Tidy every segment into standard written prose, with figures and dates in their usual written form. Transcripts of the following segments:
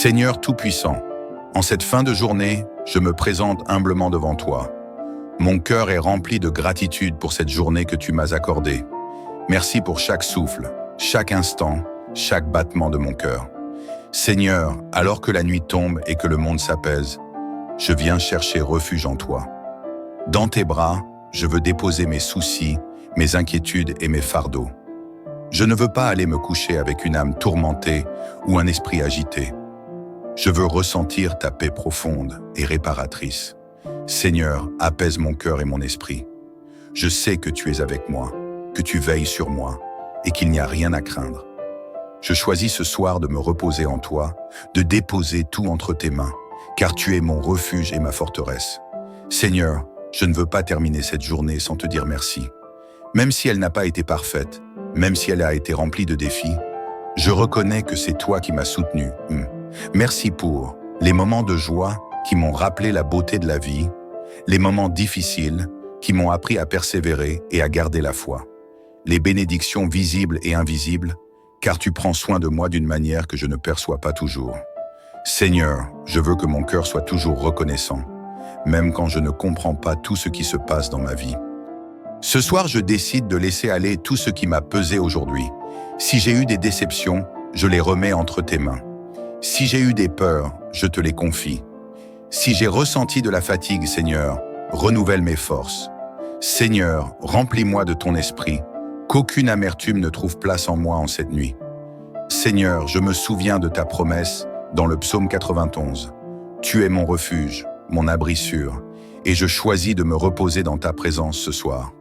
Seigneur Tout-Puissant, en cette fin de journée, je me présente humblement devant toi. Mon cœur est rempli de gratitude pour cette journée que tu m'as accordée. Merci pour chaque souffle, chaque instant, chaque battement de mon cœur. Seigneur, alors que la nuit tombe et que le monde s'apaise, je viens chercher refuge en toi. Dans tes bras, je veux déposer mes soucis, mes inquiétudes et mes fardeaux. Je ne veux pas aller me coucher avec une âme tourmentée ou un esprit agité. Je veux ressentir ta paix profonde et réparatrice. Seigneur, apaise mon cœur et mon esprit. Je sais que tu es avec moi, que tu veilles sur moi et qu'il n'y a rien à craindre. Je choisis ce soir de me reposer en toi, de déposer tout entre tes mains, car tu es mon refuge et ma forteresse. Seigneur, je ne veux pas terminer cette journée sans te dire merci. Même si elle n'a pas été parfaite, même si elle a été remplie de défis, je reconnais que c'est toi qui m'as soutenu. Merci pour les moments de joie qui m'ont rappelé la beauté de la vie, les moments difficiles qui m'ont appris à persévérer et à garder la foi, les bénédictions visibles et invisibles, car tu prends soin de moi d'une manière que je ne perçois pas toujours. Seigneur, je veux que mon cœur soit toujours reconnaissant, même quand je ne comprends pas tout ce qui se passe dans ma vie. Ce soir, je décide de laisser aller tout ce qui m'a pesé aujourd'hui. Si j'ai eu des déceptions, je les remets entre tes mains. Si j'ai eu des peurs, je te les confie. Si j'ai ressenti de la fatigue, Seigneur, renouvelle mes forces. Seigneur, remplis-moi de ton esprit, qu'aucune amertume ne trouve place en moi en cette nuit. Seigneur, je me souviens de ta promesse dans le psaume 91. Tu es mon refuge, mon abri sûr, et je choisis de me reposer dans ta présence ce soir.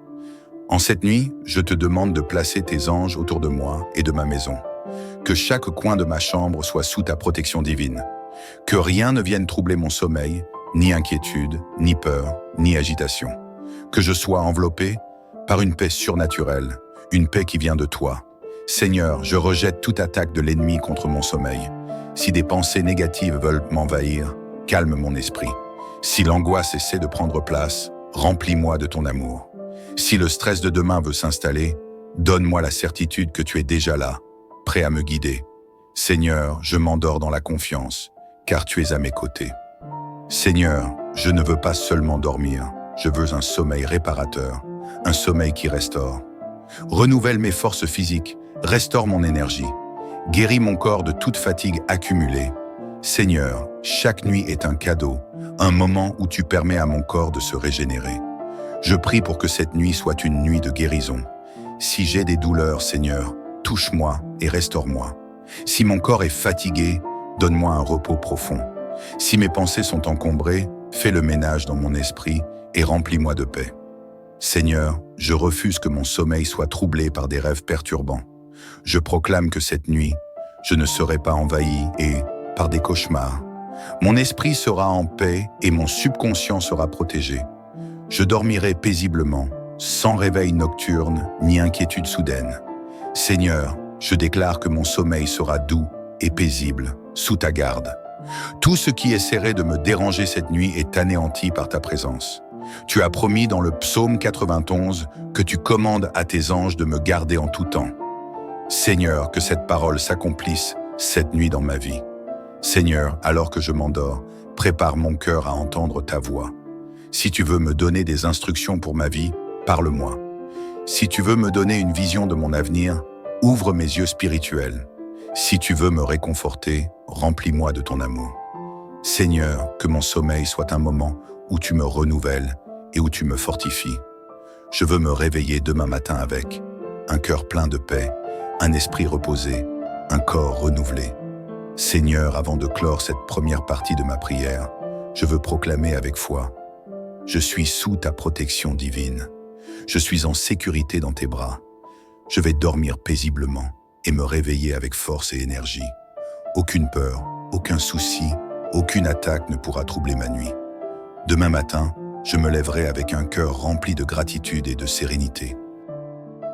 En cette nuit, je te demande de placer tes anges autour de moi et de ma maison. Que chaque coin de ma chambre soit sous ta protection divine. Que rien ne vienne troubler mon sommeil, ni inquiétude, ni peur, ni agitation. Que je sois enveloppé par une paix surnaturelle, une paix qui vient de toi. Seigneur, je rejette toute attaque de l'ennemi contre mon sommeil. Si des pensées négatives veulent m'envahir, calme mon esprit. Si l'angoisse essaie de prendre place, remplis-moi de ton amour. Si le stress de demain veut s'installer, donne-moi la certitude que tu es déjà là, prêt à me guider. Seigneur, je m'endors dans la confiance, car tu es à mes côtés. Seigneur, je ne veux pas seulement dormir, je veux un sommeil réparateur, un sommeil qui restaure. Renouvelle mes forces physiques, restaure mon énergie, guéris mon corps de toute fatigue accumulée. Seigneur, chaque nuit est un cadeau, un moment où tu permets à mon corps de se régénérer. Je prie pour que cette nuit soit une nuit de guérison. Si j'ai des douleurs, Seigneur, touche-moi et restaure-moi. Si mon corps est fatigué, donne-moi un repos profond. Si mes pensées sont encombrées, fais le ménage dans mon esprit et remplis-moi de paix. Seigneur, je refuse que mon sommeil soit troublé par des rêves perturbants. Je proclame que cette nuit, je ne serai pas envahi et, par des cauchemars, mon esprit sera en paix et mon subconscient sera protégé. Je dormirai paisiblement, sans réveil nocturne ni inquiétude soudaine. Seigneur, je déclare que mon sommeil sera doux et paisible, sous ta garde. Tout ce qui essaierait de me déranger cette nuit est anéanti par ta présence. Tu as promis dans le psaume 91 que tu commandes à tes anges de me garder en tout temps. Seigneur, que cette parole s'accomplisse cette nuit dans ma vie. Seigneur, alors que je m'endors, prépare mon cœur à entendre ta voix. Si tu veux me donner des instructions pour ma vie, parle-moi. Si tu veux me donner une vision de mon avenir, ouvre mes yeux spirituels. Si tu veux me réconforter, remplis-moi de ton amour. Seigneur, que mon sommeil soit un moment où tu me renouvelles et où tu me fortifies. Je veux me réveiller demain matin avec un cœur plein de paix, un esprit reposé, un corps renouvelé. Seigneur, avant de clore cette première partie de ma prière, je veux proclamer avec foi: je suis sous ta protection divine. Je suis en sécurité dans tes bras. Je vais dormir paisiblement et me réveiller avec force et énergie. Aucune peur, aucun souci, aucune attaque ne pourra troubler ma nuit. Demain matin, je me lèverai avec un cœur rempli de gratitude et de sérénité.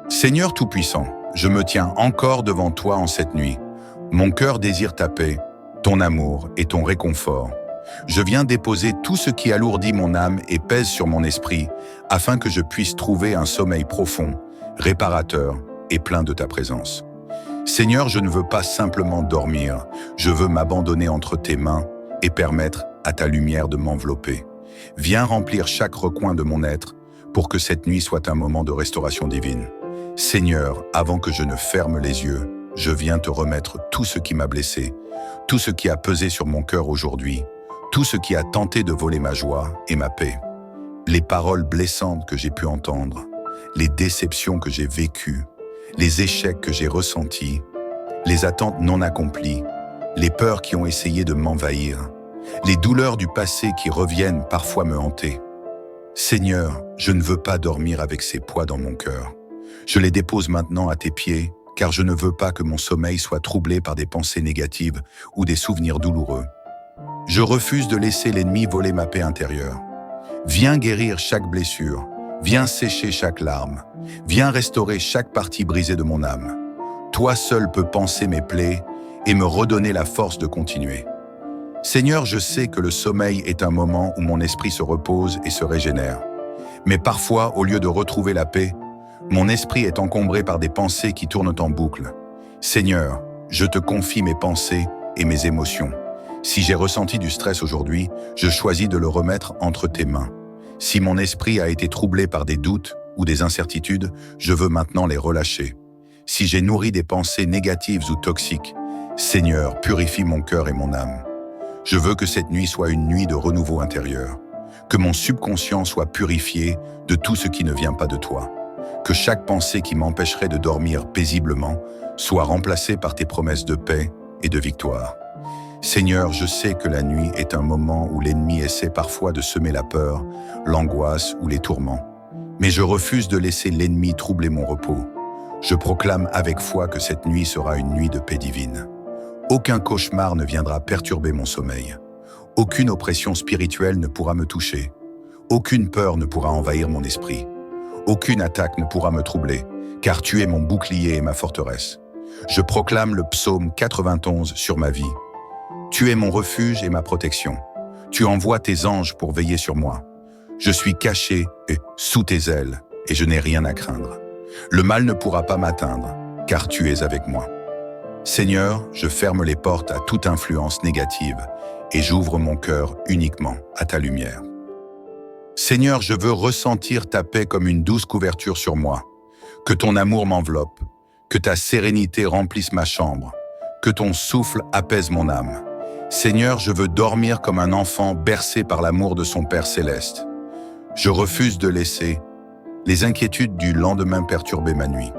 Seigneur Tout-Puissant, je me tiens encore devant toi en cette nuit. Mon cœur désire ta paix, ton amour et ton réconfort. Je viens déposer tout ce qui alourdit mon âme et pèse sur mon esprit, afin que je puisse trouver un sommeil profond, réparateur et plein de ta présence. Seigneur, je ne veux pas simplement dormir, je veux m'abandonner entre tes mains et permettre à ta lumière de m'envelopper. Viens remplir chaque recoin de mon être pour que cette nuit soit un moment de restauration divine. Seigneur, avant que je ne ferme les yeux, je viens te remettre tout ce qui m'a blessé, tout ce qui a pesé sur mon cœur aujourd'hui, tout ce qui a tenté de voler ma joie et ma paix. Les paroles blessantes que j'ai pu entendre, les déceptions que j'ai vécues, les échecs que j'ai ressentis, les attentes non accomplies, les peurs qui ont essayé de m'envahir, les douleurs du passé qui reviennent parfois me hanter. Seigneur, je ne veux pas dormir avec ces poids dans mon cœur. Je les dépose maintenant à tes pieds, car je ne veux pas que mon sommeil soit troublé par des pensées négatives ou des souvenirs douloureux. Je refuse de laisser l'ennemi voler ma paix intérieure. Viens guérir chaque blessure, viens sécher chaque larme, viens restaurer chaque partie brisée de mon âme. Toi seul peux panser mes plaies et me redonner la force de continuer. Seigneur, je sais que le sommeil est un moment où mon esprit se repose et se régénère. Mais parfois, au lieu de retrouver la paix, mon esprit est encombré par des pensées qui tournent en boucle. Seigneur, je te confie mes pensées et mes émotions. Si j'ai ressenti du stress aujourd'hui, je choisis de le remettre entre tes mains. Si mon esprit a été troublé par des doutes ou des incertitudes, je veux maintenant les relâcher. Si j'ai nourri des pensées négatives ou toxiques, Seigneur, purifie mon cœur et mon âme. Je veux que cette nuit soit une nuit de renouveau intérieur, que mon subconscient soit purifié de tout ce qui ne vient pas de toi, que chaque pensée qui m'empêcherait de dormir paisiblement soit remplacée par tes promesses de paix et de victoire. Seigneur, je sais que la nuit est un moment où l'ennemi essaie parfois de semer la peur, l'angoisse ou les tourments, mais je refuse de laisser l'ennemi troubler mon repos. Je proclame avec foi que cette nuit sera une nuit de paix divine. Aucun cauchemar ne viendra perturber mon sommeil. Aucune oppression spirituelle ne pourra me toucher. Aucune peur ne pourra envahir mon esprit. Aucune attaque ne pourra me troubler, car tu es mon bouclier et ma forteresse. Je proclame le psaume 91 sur ma vie. Tu es mon refuge et ma protection. Tu envoies tes anges pour veiller sur moi. Je suis caché sous tes ailes et je n'ai rien à craindre. Le mal ne pourra pas m'atteindre, car tu es avec moi. Seigneur, je ferme les portes à toute influence négative et j'ouvre mon cœur uniquement à ta lumière. Seigneur, je veux ressentir ta paix comme une douce couverture sur moi. Que ton amour m'enveloppe, que ta sérénité remplisse ma chambre, que ton souffle apaise mon âme. Seigneur, je veux dormir comme un enfant bercé par l'amour de son Père céleste. Je refuse de laisser les inquiétudes du lendemain perturber ma nuit,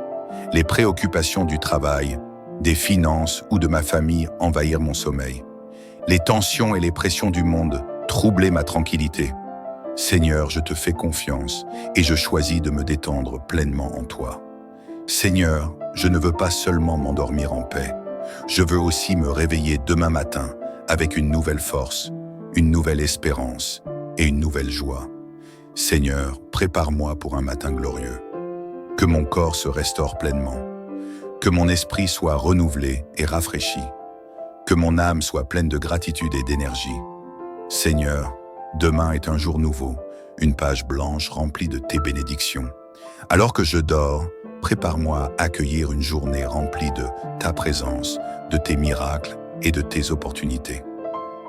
les préoccupations du travail, des finances ou de ma famille envahir mon sommeil, les tensions et les pressions du monde troubler ma tranquillité. Seigneur, je te fais confiance et je choisis de me détendre pleinement en toi. Seigneur, je ne veux pas seulement m'endormir en paix, je veux aussi me réveiller demain matin avec une nouvelle force, une nouvelle espérance et une nouvelle joie. Seigneur, prépare-moi pour un matin glorieux. Que mon corps se restaure pleinement, que mon esprit soit renouvelé et rafraîchi, que mon âme soit pleine de gratitude et d'énergie. Seigneur, demain est un jour nouveau, une page blanche remplie de tes bénédictions. Alors que je dors, prépare-moi à accueillir une journée remplie de ta présence, de tes miracles et de tes opportunités.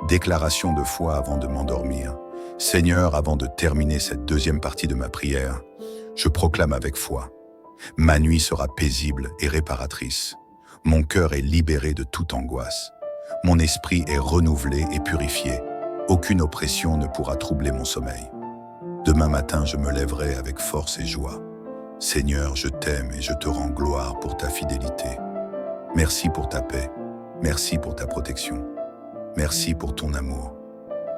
Déclaration de foi avant de m'endormir. Seigneur, avant de terminer cette deuxième partie de ma prière, je proclame avec foi: ma nuit sera paisible et réparatrice. Mon cœur est libéré de toute angoisse. Mon esprit est renouvelé et purifié. Aucune oppression ne pourra troubler mon sommeil. Demain matin, je me lèverai avec force et joie. Seigneur, je t'aime et je te rends gloire pour ta fidélité. Merci pour ta paix. Merci pour ta protection. Merci pour ton amour.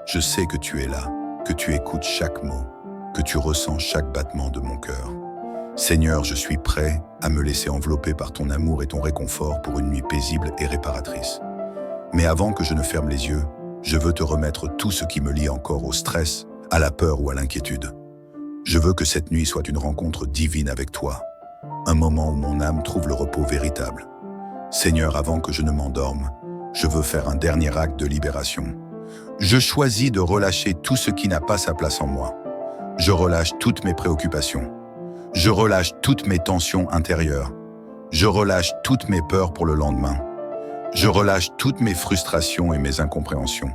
Je sais que tu es là, que tu écoutes chaque mot, que tu ressens chaque battement de mon cœur. Seigneur, je suis prêt à me laisser envelopper par ton amour et ton réconfort pour une nuit paisible et réparatrice. Mais avant que je ne ferme les yeux, je veux te remettre tout ce qui me lie encore au stress, à la peur ou à l'inquiétude. Je veux que cette nuit soit une rencontre divine avec toi, un moment où mon âme trouve le repos véritable. Seigneur, avant que je ne m'endorme, je veux faire un dernier acte de libération. Je choisis de relâcher tout ce qui n'a pas sa place en moi. Je relâche toutes mes préoccupations. Je relâche toutes mes tensions intérieures. Je relâche toutes mes peurs pour le lendemain. Je relâche toutes mes frustrations et mes incompréhensions.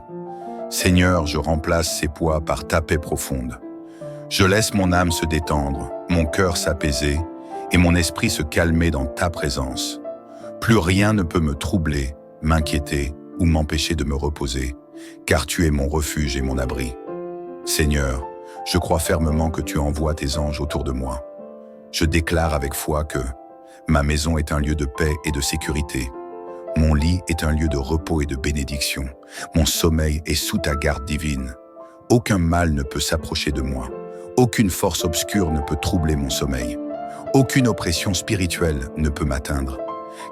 Seigneur, je remplace ces poids par ta paix profonde. Je laisse mon âme se détendre, mon cœur s'apaiser et mon esprit se calmer dans ta présence. Plus rien ne peut me troubler, m'inquiéter ou m'empêcher de me reposer, car tu es mon refuge et mon abri. Seigneur, je crois fermement que tu envoies tes anges autour de moi. Je déclare avec foi que ma maison est un lieu de paix et de sécurité. Mon lit est un lieu de repos et de bénédiction. Mon sommeil est sous ta garde divine. Aucun mal ne peut s'approcher de moi. Aucune force obscure ne peut troubler mon sommeil. Aucune oppression spirituelle ne peut m'atteindre.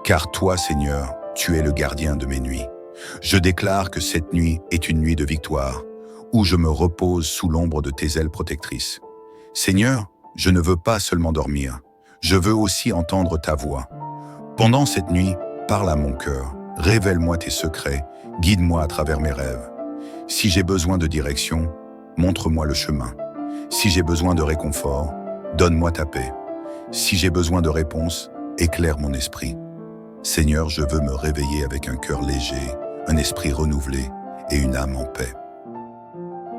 Car toi, Seigneur, tu es le gardien de mes nuits. Je déclare que cette nuit est une nuit de victoire, où je me repose sous l'ombre de tes ailes protectrices. Seigneur, je ne veux pas seulement dormir, je veux aussi entendre ta voix. Pendant cette nuit, parle à mon cœur, révèle-moi tes secrets, guide-moi à travers mes rêves. Si j'ai besoin de direction, montre-moi le chemin. Si j'ai besoin de réconfort, donne-moi ta paix. Si j'ai besoin de réponse, éclaire mon esprit. Seigneur, je veux me réveiller avec un cœur léger, un esprit renouvelé et une âme en paix.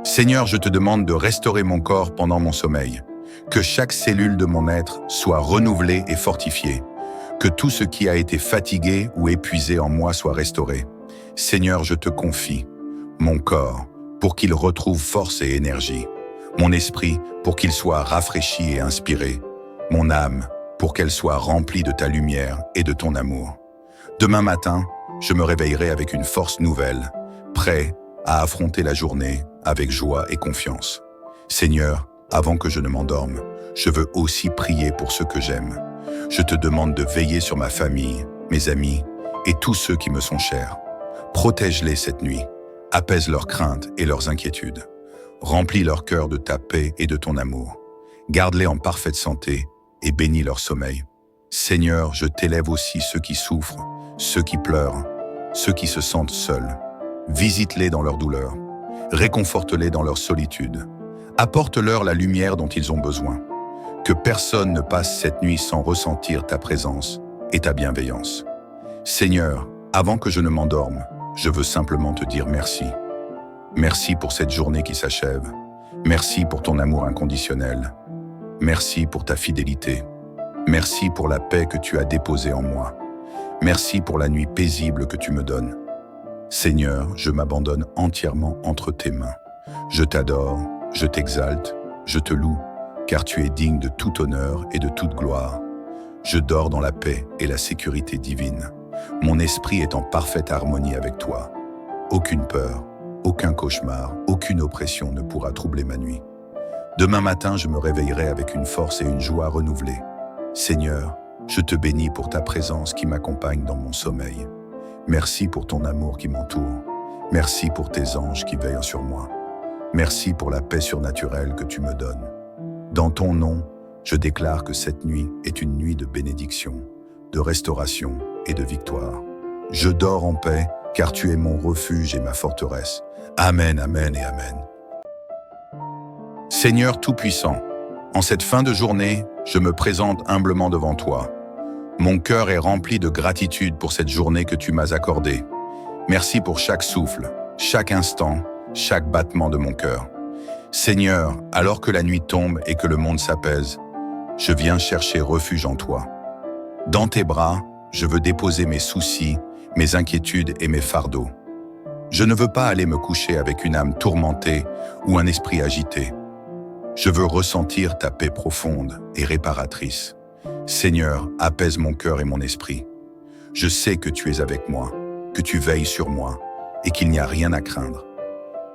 Seigneur, je te demande de restaurer mon corps pendant mon sommeil, que chaque cellule de mon être soit renouvelée et fortifiée, que tout ce qui a été fatigué ou épuisé en moi soit restauré. Seigneur, je te confie mon corps pour qu'il retrouve force et énergie, mon esprit pour qu'il soit rafraîchi et inspiré, mon âme pour qu'elle soit remplie de ta lumière et de ton amour. Demain matin, je me réveillerai avec une force nouvelle, prêt à affronter la journée avec joie et confiance. Seigneur, avant que je ne m'endorme, je veux aussi prier pour ceux que j'aime. Je te demande de veiller sur ma famille, mes amis et tous ceux qui me sont chers. Protège-les cette nuit, apaise leurs craintes et leurs inquiétudes. Remplis leur cœur de ta paix et de ton amour. Garde-les en parfaite santé et bénis leur sommeil. Seigneur, je t'élève aussi ceux qui souffrent, ceux qui pleurent, ceux qui se sentent seuls. Visite-les dans leur douleur. Réconforte-les dans leur solitude. Apporte-leur la lumière dont ils ont besoin. Que personne ne passe cette nuit sans ressentir ta présence et ta bienveillance. Seigneur, avant que je ne m'endorme, je veux simplement te dire merci. Merci pour cette journée qui s'achève. Merci pour ton amour inconditionnel. Merci pour ta fidélité. Merci pour la paix que tu as déposée en moi. Merci pour la nuit paisible que tu me donnes. Seigneur, je m'abandonne entièrement entre tes mains. Je t'adore, je t'exalte, je te loue, car tu es digne de tout honneur et de toute gloire. Je dors dans la paix et la sécurité divine. Mon esprit est en parfaite harmonie avec toi. Aucune peur, aucun cauchemar, aucune oppression ne pourra troubler ma nuit. Demain matin, je me réveillerai avec une force et une joie renouvelées. Seigneur, je te bénis pour ta présence qui m'accompagne dans mon sommeil. Merci pour ton amour qui m'entoure. Merci pour tes anges qui veillent sur moi. Merci pour la paix surnaturelle que tu me donnes. Dans ton nom, je déclare que cette nuit est une nuit de bénédiction, de restauration et de victoire. Je dors en paix, car tu es mon refuge et ma forteresse. Amen, amen et amen. Seigneur Tout-Puissant, en cette fin de journée, je me présente humblement devant toi. Mon cœur est rempli de gratitude pour cette journée que tu m'as accordée. Merci pour chaque souffle, chaque instant, chaque battement de mon cœur. Seigneur, alors que la nuit tombe et que le monde s'apaise, je viens chercher refuge en toi. Dans tes bras, je veux déposer mes soucis, mes inquiétudes et mes fardeaux. Je ne veux pas aller me coucher avec une âme tourmentée ou un esprit agité. Je veux ressentir ta paix profonde et réparatrice. Seigneur, apaise mon cœur et mon esprit. Je sais que tu es avec moi, que tu veilles sur moi et qu'il n'y a rien à craindre.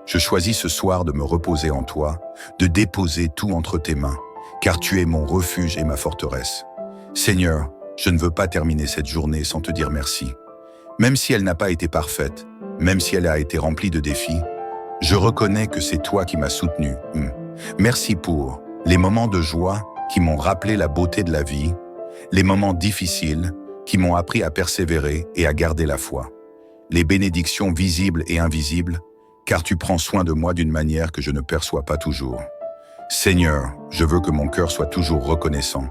Je choisis ce soir de me reposer en toi, de déposer tout entre tes mains, car tu es mon refuge et ma forteresse. Seigneur, je ne veux pas terminer cette journée sans te dire merci. Même si elle n'a pas été parfaite, même si elle a été remplie de défis, je reconnais que c'est toi qui m'as soutenu. Merci pour les moments de joie qui m'ont rappelé la beauté de la vie, les moments difficiles qui m'ont appris à persévérer et à garder la foi, les bénédictions visibles et invisibles, car tu prends soin de moi d'une manière que je ne perçois pas toujours. Seigneur, je veux que mon cœur soit toujours reconnaissant.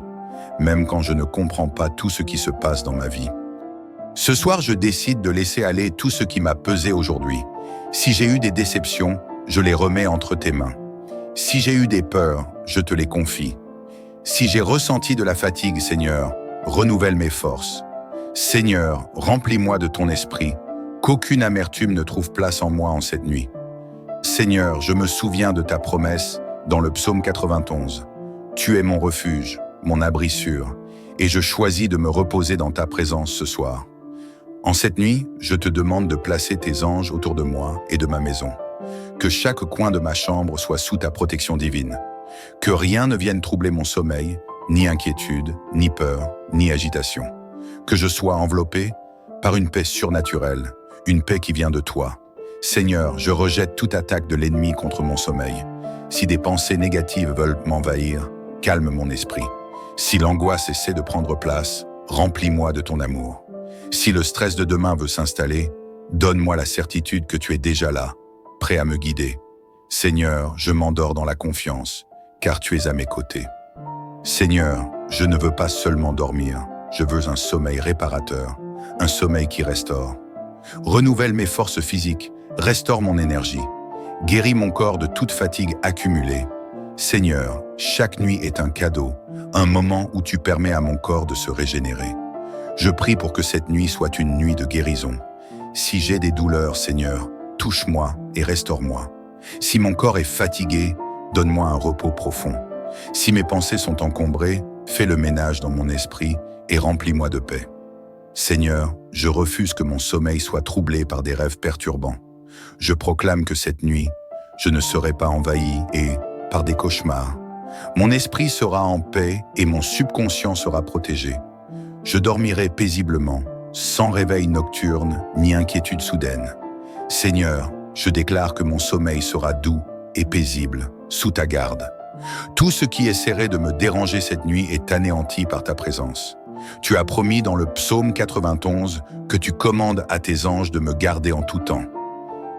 même quand je ne comprends pas tout ce qui se passe dans ma vie. Ce soir, je décide de laisser aller tout ce qui m'a pesé aujourd'hui. Si j'ai eu des déceptions, je les remets entre tes mains. Si j'ai eu des peurs, je te les confie. Si j'ai ressenti de la fatigue, Seigneur, renouvelle mes forces. Seigneur, remplis-moi de ton esprit, qu'aucune amertume ne trouve place en moi en cette nuit. Seigneur, je me souviens de ta promesse dans le psaume 91. Tu es mon refuge, mon abri sûr, et je choisis de me reposer dans ta présence ce soir. En cette nuit, je te demande de placer tes anges autour de moi et de ma maison. Que chaque coin de ma chambre soit sous ta protection divine. Que rien ne vienne troubler mon sommeil, ni inquiétude, ni peur, ni agitation. Que je sois enveloppé par une paix surnaturelle, une paix qui vient de toi. Seigneur, je rejette toute attaque de l'ennemi contre mon sommeil. Si des pensées négatives veulent m'envahir, calme mon esprit. Si l'angoisse essaie de prendre place, remplis-moi de ton amour. Si le stress de demain veut s'installer, donne-moi la certitude que tu es déjà là, prêt à me guider. Seigneur, je m'endors dans la confiance, car tu es à mes côtés. Seigneur, je ne veux pas seulement dormir, je veux un sommeil réparateur, un sommeil qui restaure. Renouvelle mes forces physiques, restaure mon énergie, guéris mon corps de toute fatigue accumulée. Seigneur, chaque nuit est un cadeau, un moment où tu permets à mon corps de se régénérer. Je prie pour que cette nuit soit une nuit de guérison. Si j'ai des douleurs, Seigneur, touche-moi et restaure-moi. Si mon corps est fatigué, donne-moi un repos profond. Si mes pensées sont encombrées, fais le ménage dans mon esprit et remplis-moi de paix. Seigneur, je refuse que mon sommeil soit troublé par des rêves perturbants. Je proclame que cette nuit, je ne serai pas envahi et, par des cauchemars, mon esprit sera en paix et mon subconscient sera protégé. Je dormirai paisiblement, sans réveil nocturne ni inquiétude soudaine. Seigneur, je déclare que mon sommeil sera doux et paisible, sous ta garde. Tout ce qui essaierait de me déranger cette nuit est anéanti par ta présence. Tu as promis dans le psaume 91 que tu commandes à tes anges de me garder en tout temps.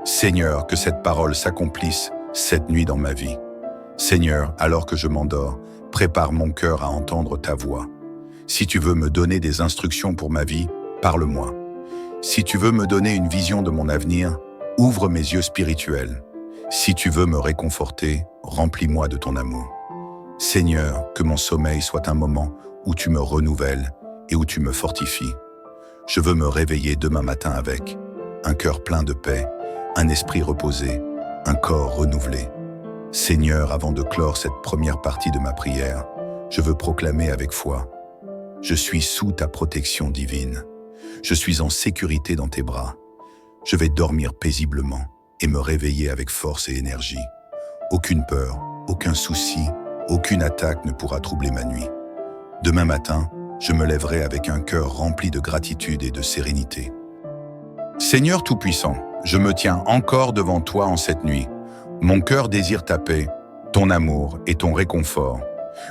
Seigneur, que cette parole s'accomplisse cette nuit dans ma vie. Seigneur, alors que je m'endors, prépare mon cœur à entendre ta voix. Si tu veux me donner des instructions pour ma vie, parle-moi. Si tu veux me donner une vision de mon avenir, ouvre mes yeux spirituels. Si tu veux me réconforter, remplis-moi de ton amour. Seigneur, que mon sommeil soit un moment où tu me renouvelles et où tu me fortifies. Je veux me réveiller demain matin avec un cœur plein de paix, un esprit reposé, un corps renouvelé. Seigneur, avant de clore cette première partie de ma prière, je veux proclamer avec foi: je suis sous ta protection divine. Je suis en sécurité dans tes bras. Je vais dormir paisiblement et me réveiller avec force et énergie. Aucune peur, aucun souci, aucune attaque ne pourra troubler ma nuit. Demain matin, je me lèverai avec un cœur rempli de gratitude et de sérénité. Seigneur Tout-Puissant, je me tiens encore devant toi en cette nuit. Mon cœur désire ta paix, ton amour et ton réconfort.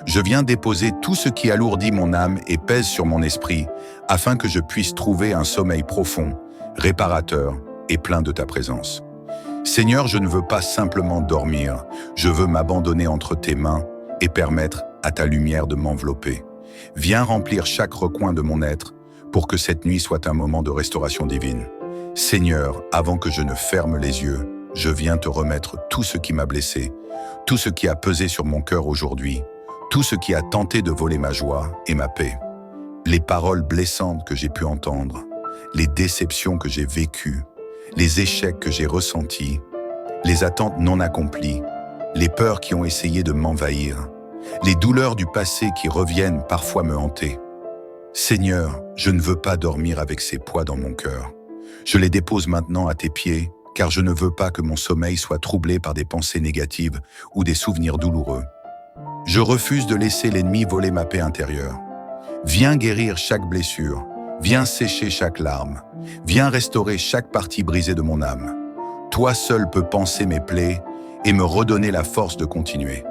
Je viens déposer tout ce qui alourdit mon âme et pèse sur mon esprit, afin que je puisse trouver un sommeil profond, réparateur et plein de ta présence. Seigneur, je ne veux pas simplement dormir, je veux m'abandonner entre tes mains et permettre à ta lumière de m'envelopper. Viens remplir chaque recoin de mon être pour que cette nuit soit un moment de restauration divine. Seigneur, avant que je ne ferme les yeux, je viens te remettre tout ce qui m'a blessé, tout ce qui a pesé sur mon cœur aujourd'hui, tout ce qui a tenté de voler ma joie et ma paix. Les paroles blessantes que j'ai pu entendre, les déceptions que j'ai vécues, les échecs que j'ai ressentis, les attentes non accomplies, les peurs qui ont essayé de m'envahir, les douleurs du passé qui reviennent parfois me hanter. Seigneur, je ne veux pas dormir avec ces poids dans mon cœur. Je les dépose maintenant à tes pieds, car je ne veux pas que mon sommeil soit troublé par des pensées négatives ou des souvenirs douloureux. Je refuse de laisser l'ennemi voler ma paix intérieure. Viens guérir chaque blessure, viens sécher chaque larme, viens restaurer chaque partie brisée de mon âme. Toi seul peux panser mes plaies et me redonner la force de continuer.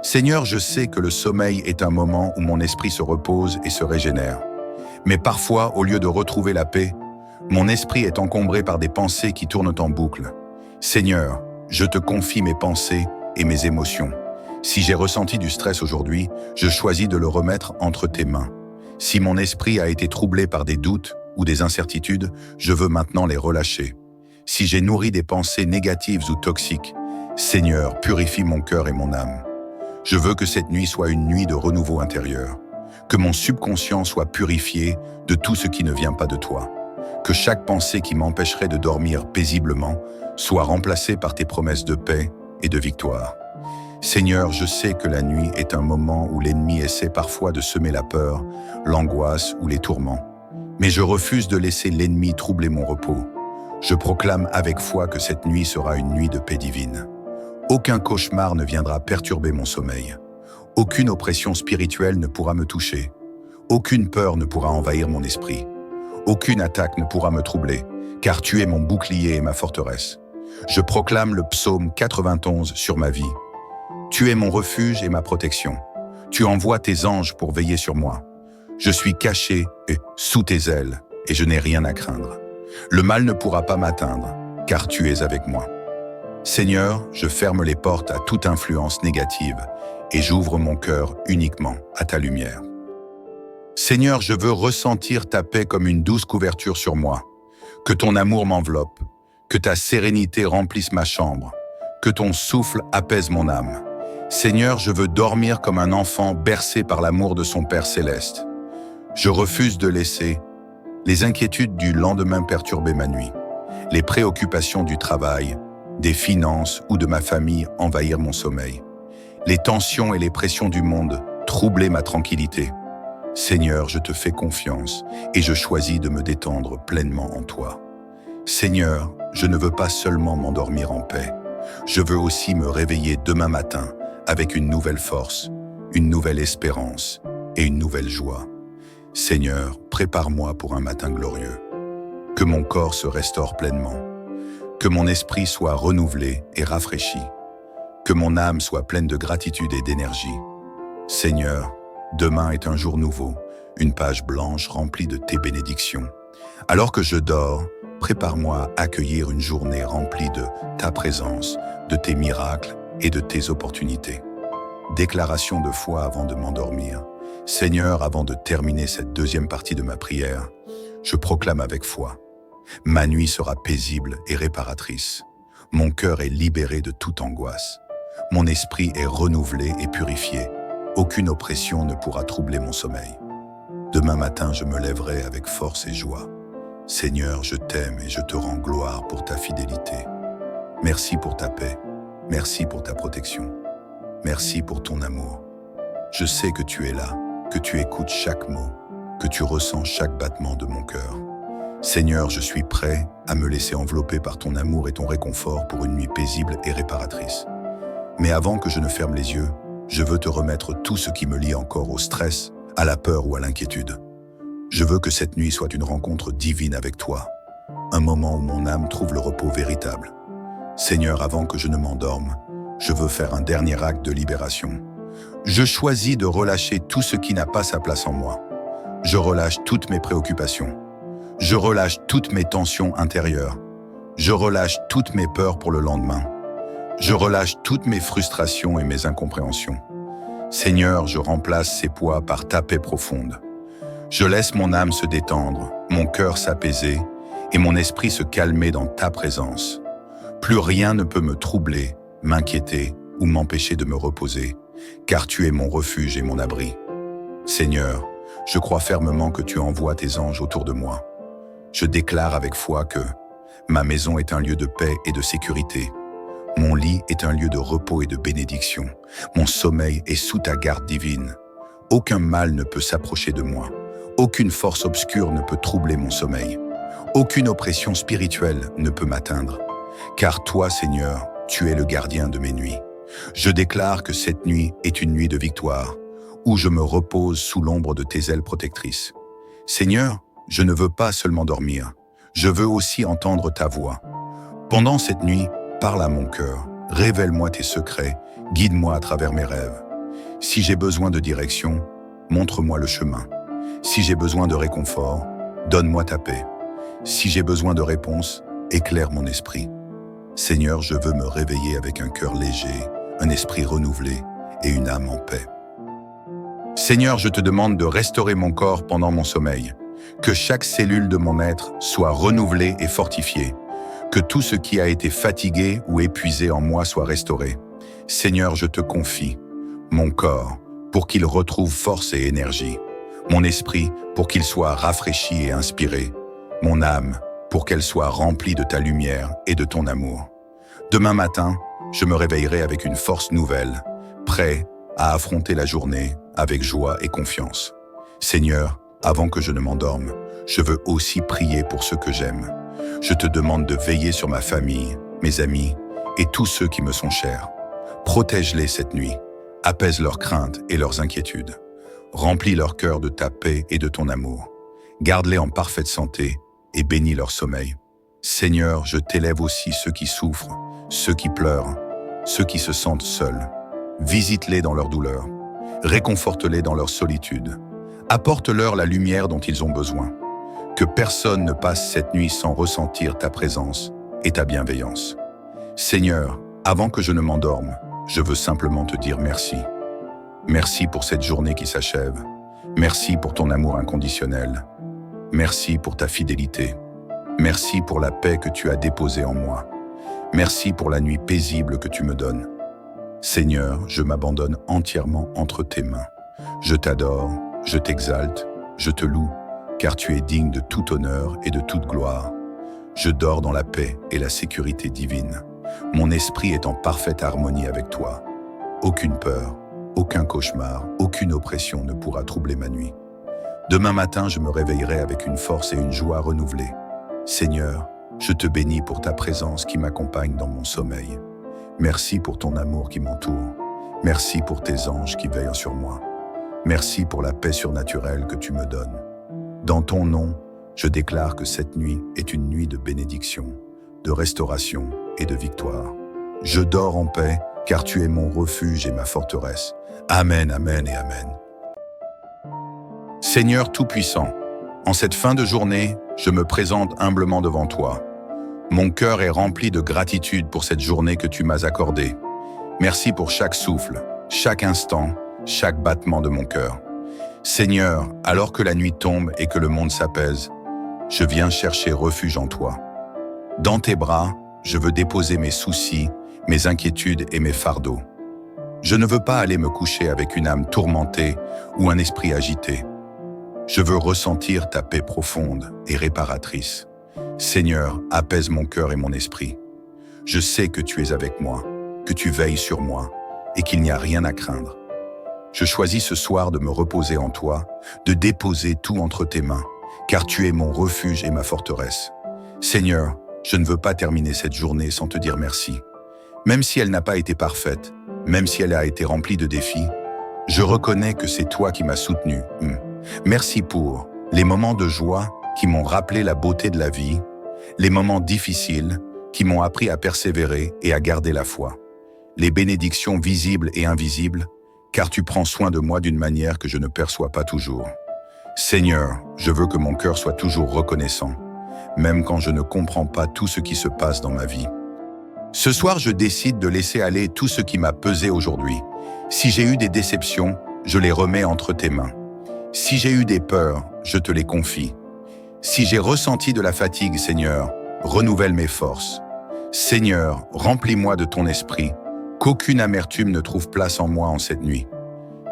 Seigneur, je sais que le sommeil est un moment où mon esprit se repose et se régénère. Mais parfois, au lieu de retrouver la paix, mon esprit est encombré par des pensées qui tournent en boucle. Seigneur, je te confie mes pensées et mes émotions. Si j'ai ressenti du stress aujourd'hui, je choisis de le remettre entre tes mains. Si mon esprit a été troublé par des doutes ou des incertitudes, je veux maintenant les relâcher. Si j'ai nourri des pensées négatives ou toxiques, Seigneur, purifie mon cœur et mon âme. Je veux que cette nuit soit une nuit de renouveau intérieur, que mon subconscient soit purifié de tout ce qui ne vient pas de toi, que chaque pensée qui m'empêcherait de dormir paisiblement soit remplacée par tes promesses de paix et de victoire. Seigneur, je sais que la nuit est un moment où l'ennemi essaie parfois de semer la peur, l'angoisse ou les tourments. Mais je refuse de laisser l'ennemi troubler mon repos. Je proclame avec foi que cette nuit sera une nuit de paix divine. Aucun cauchemar ne viendra perturber mon sommeil. Aucune oppression spirituelle ne pourra me toucher. Aucune peur ne pourra envahir mon esprit. Aucune attaque ne pourra me troubler, car tu es mon bouclier et ma forteresse. Je proclame le psaume 91 sur ma vie. Tu es mon refuge et ma protection. Tu envoies tes anges pour veiller sur moi. Je suis caché et sous tes ailes, et je n'ai rien à craindre. Le mal ne pourra pas m'atteindre, car tu es avec moi. Seigneur, je ferme les portes à toute influence négative et j'ouvre mon cœur uniquement à ta lumière. Seigneur, je veux ressentir ta paix comme une douce couverture sur moi. Que ton amour m'enveloppe, que ta sérénité remplisse ma chambre, que ton souffle apaise mon âme. Seigneur, je veux dormir comme un enfant bercé par l'amour de son Père céleste. Je refuse de laisser les inquiétudes du lendemain perturber ma nuit, les préoccupations du travail, des finances ou de ma famille envahir mon sommeil, les tensions et les pressions du monde troubler ma tranquillité. Seigneur, je te fais confiance et je choisis de me détendre pleinement en toi. Seigneur, je ne veux pas seulement m'endormir en paix, je veux aussi me réveiller demain matin avec une nouvelle force, une nouvelle espérance et une nouvelle joie. Seigneur, prépare-moi pour un matin glorieux. Que mon corps se restaure pleinement. Que mon esprit soit renouvelé et rafraîchi. Que mon âme soit pleine de gratitude et d'énergie. Seigneur, demain est un jour nouveau, une page blanche remplie de tes bénédictions. Alors que je dors, prépare-moi à accueillir une journée remplie de ta présence, de tes miracles et de tes opportunités. Déclaration de foi avant de m'endormir. Seigneur, avant de terminer cette deuxième partie de ma prière, je proclame avec foi. Ma nuit sera paisible et réparatrice. Mon cœur est libéré de toute angoisse. Mon esprit est renouvelé et purifié. Aucune oppression ne pourra troubler mon sommeil. Demain matin, je me lèverai avec force et joie. Seigneur, je t'aime et je te rends gloire pour ta fidélité. Merci pour ta paix. Merci pour ta protection. Merci pour ton amour. Je sais que tu es là, que tu écoutes chaque mot, que tu ressens chaque battement de mon cœur. Seigneur, je suis prêt à me laisser envelopper par ton amour et ton réconfort pour une nuit paisible et réparatrice. Mais avant que je ne ferme les yeux, je veux te remettre tout ce qui me lie encore au stress, à la peur ou à l'inquiétude. Je veux que cette nuit soit une rencontre divine avec toi, un moment où mon âme trouve le repos véritable. Seigneur, avant que je ne m'endorme, je veux faire un dernier acte de libération. Je choisis de relâcher tout ce qui n'a pas sa place en moi. Je relâche toutes mes préoccupations. Je relâche toutes mes tensions intérieures. Je relâche toutes mes peurs pour le lendemain. Je relâche toutes mes frustrations et mes incompréhensions. Seigneur, je remplace ces poids par ta paix profonde. Je laisse mon âme se détendre, mon cœur s'apaiser et mon esprit se calmer dans ta présence. Plus rien ne peut me troubler, m'inquiéter ou m'empêcher de me reposer, car tu es mon refuge et mon abri. Seigneur, je crois fermement que tu envoies tes anges autour de moi. Je déclare avec foi que ma maison est un lieu de paix et de sécurité. Mon lit est un lieu de repos et de bénédiction. Mon sommeil est sous ta garde divine. Aucun mal ne peut s'approcher de moi. Aucune force obscure ne peut troubler mon sommeil. Aucune oppression spirituelle ne peut m'atteindre. Car toi, Seigneur, tu es le gardien de mes nuits. Je déclare que cette nuit est une nuit de victoire, où je me repose sous l'ombre de tes ailes protectrices. Seigneur, je ne veux pas seulement dormir, je veux aussi entendre ta voix. Pendant cette nuit, parle à mon cœur, révèle-moi tes secrets, guide-moi à travers mes rêves. Si j'ai besoin de direction, montre-moi le chemin. Si j'ai besoin de réconfort, donne-moi ta paix. Si j'ai besoin de réponse, éclaire mon esprit. Seigneur, je veux me réveiller avec un cœur léger, un esprit renouvelé et une âme en paix. Seigneur, je te demande de restaurer mon corps pendant mon sommeil, que chaque cellule de mon être soit renouvelée et fortifiée, que tout ce qui a été fatigué ou épuisé en moi soit restauré. Seigneur, je te confie mon corps pour qu'il retrouve force et énergie, mon esprit pour qu'il soit rafraîchi et inspiré, mon âme pour qu'elle soit remplie de ta lumière et de ton amour. Demain matin, je me réveillerai avec une force nouvelle, prêt à affronter la journée avec joie et confiance. Seigneur, avant que je ne m'endorme, je veux aussi prier pour ceux que j'aime. Je te demande de veiller sur ma famille, mes amis et tous ceux qui me sont chers. Protège-les cette nuit, apaise leurs craintes et leurs inquiétudes. Remplis leur cœur de ta paix et de ton amour. Garde-les en parfaite santé et bénis leur sommeil. Seigneur, je t'élève aussi ceux qui souffrent, ceux qui pleurent, ceux qui se sentent seuls. Visite-les dans leur douleur, réconforte-les dans leur solitude. Apporte-leur la lumière dont ils ont besoin. Que personne ne passe cette nuit sans ressentir ta présence et ta bienveillance. Seigneur, avant que je ne m'endorme, je veux simplement te dire merci. Merci pour cette journée qui s'achève. Merci pour ton amour inconditionnel. Merci pour ta fidélité. Merci pour la paix que tu as déposée en moi. Merci pour la nuit paisible que tu me donnes. Seigneur, je m'abandonne entièrement entre tes mains. Je t'adore, je t'exalte, je te loue, car tu es digne de tout honneur et de toute gloire. Je dors dans la paix et la sécurité divine. Mon esprit est en parfaite harmonie avec toi. Aucune peur, aucun cauchemar, aucune oppression ne pourra troubler ma nuit. Demain matin, je me réveillerai avec une force et une joie renouvelées. Seigneur, je te bénis pour ta présence qui m'accompagne dans mon sommeil. Merci pour ton amour qui m'entoure. Merci pour tes anges qui veillent sur moi. Merci pour la paix surnaturelle que tu me donnes. Dans ton nom, je déclare que cette nuit est une nuit de bénédiction, de restauration et de victoire. Je dors en paix, car tu es mon refuge et ma forteresse. Amen, amen et amen. Seigneur Tout-Puissant, en cette fin de journée, je me présente humblement devant toi. Mon cœur est rempli de gratitude pour cette journée que tu m'as accordée. Merci pour chaque souffle, chaque instant, chaque battement de mon cœur. Seigneur, alors que la nuit tombe et que le monde s'apaise, je viens chercher refuge en toi. Dans tes bras, je veux déposer mes soucis, mes inquiétudes et mes fardeaux. Je ne veux pas aller me coucher avec une âme tourmentée ou un esprit agité. Je veux ressentir ta paix profonde et réparatrice. Seigneur, apaise mon cœur et mon esprit. Je sais que tu es avec moi, que tu veilles sur moi et qu'il n'y a rien à craindre. Je choisis ce soir de me reposer en toi, de déposer tout entre tes mains, car tu es mon refuge et ma forteresse. Seigneur, je ne veux pas terminer cette journée sans te dire merci. Même si elle n'a pas été parfaite, même si elle a été remplie de défis, je reconnais que c'est toi qui m'as soutenu. Merci pour les moments de joie qui m'ont rappelé la beauté de la vie, les moments difficiles qui m'ont appris à persévérer et à garder la foi, les bénédictions visibles et invisibles, car tu prends soin de moi d'une manière que je ne perçois pas toujours. Seigneur, je veux que mon cœur soit toujours reconnaissant, même quand je ne comprends pas tout ce qui se passe dans ma vie. Ce soir, je décide de laisser aller tout ce qui m'a pesé aujourd'hui. Si j'ai eu des déceptions, je les remets entre tes mains. Si j'ai eu des peurs, je te les confie. Si j'ai ressenti de la fatigue, Seigneur, renouvelle mes forces. Seigneur, remplis-moi de ton esprit, qu'aucune amertume ne trouve place en moi en cette nuit.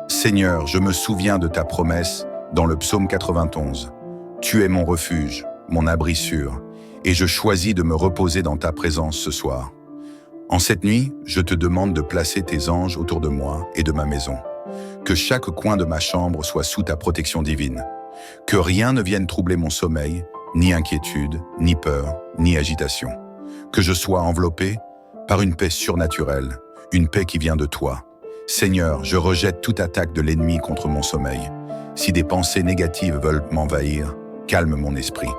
Seigneur, je me souviens de ta promesse dans le psaume 91. Tu es mon refuge, mon abri sûr, et je choisis de me reposer dans ta présence ce soir. En cette nuit, je te demande de placer tes anges autour de moi et de ma maison. Que chaque coin de ma chambre soit sous ta protection divine. Que rien ne vienne troubler mon sommeil, ni inquiétude, ni peur, ni agitation. Que je sois enveloppé par une paix surnaturelle, une paix qui vient de toi. Seigneur, je rejette toute attaque de l'ennemi contre mon sommeil. Si des pensées négatives veulent m'envahir, calme mon esprit.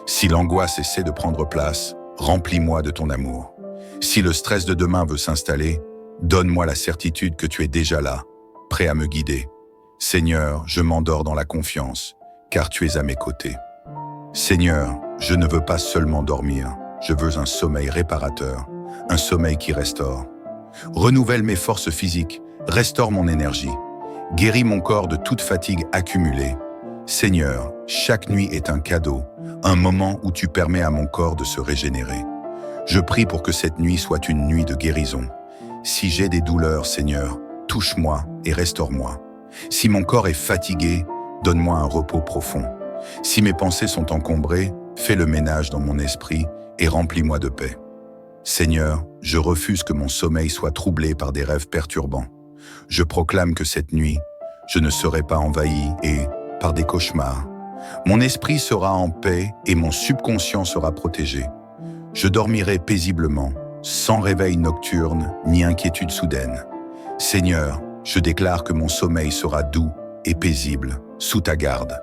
Si l'angoisse essaie de prendre place, remplis-moi de ton amour. Si le stress de demain veut s'installer, donne-moi la certitude que tu es déjà là, prêt à me guider. Seigneur, je m'endors dans la confiance, car tu es à mes côtés. Seigneur, je ne veux pas seulement dormir, je veux un sommeil réparateur, un sommeil qui restaure. Renouvelle mes forces physiques, Restaure mon énergie. Guéris mon corps de toute fatigue accumulée. Seigneur, chaque nuit est un cadeau, un moment où tu permets à mon corps de se régénérer. Je prie pour que cette nuit soit une nuit de guérison. Si j'ai des douleurs, Seigneur, touche-moi et restaure-moi. Si mon corps est fatigué, donne-moi un repos profond. Si mes pensées sont encombrées, fais le ménage dans mon esprit et remplis-moi de paix. Seigneur, je refuse que mon sommeil soit troublé par des rêves perturbants. Je proclame que cette nuit, je ne serai pas envahi et, par des cauchemars, mon esprit sera en paix et mon subconscient sera protégé. Je dormirai paisiblement, sans réveil nocturne ni inquiétude soudaine. Seigneur, je déclare que mon sommeil sera doux et paisible, sous ta garde.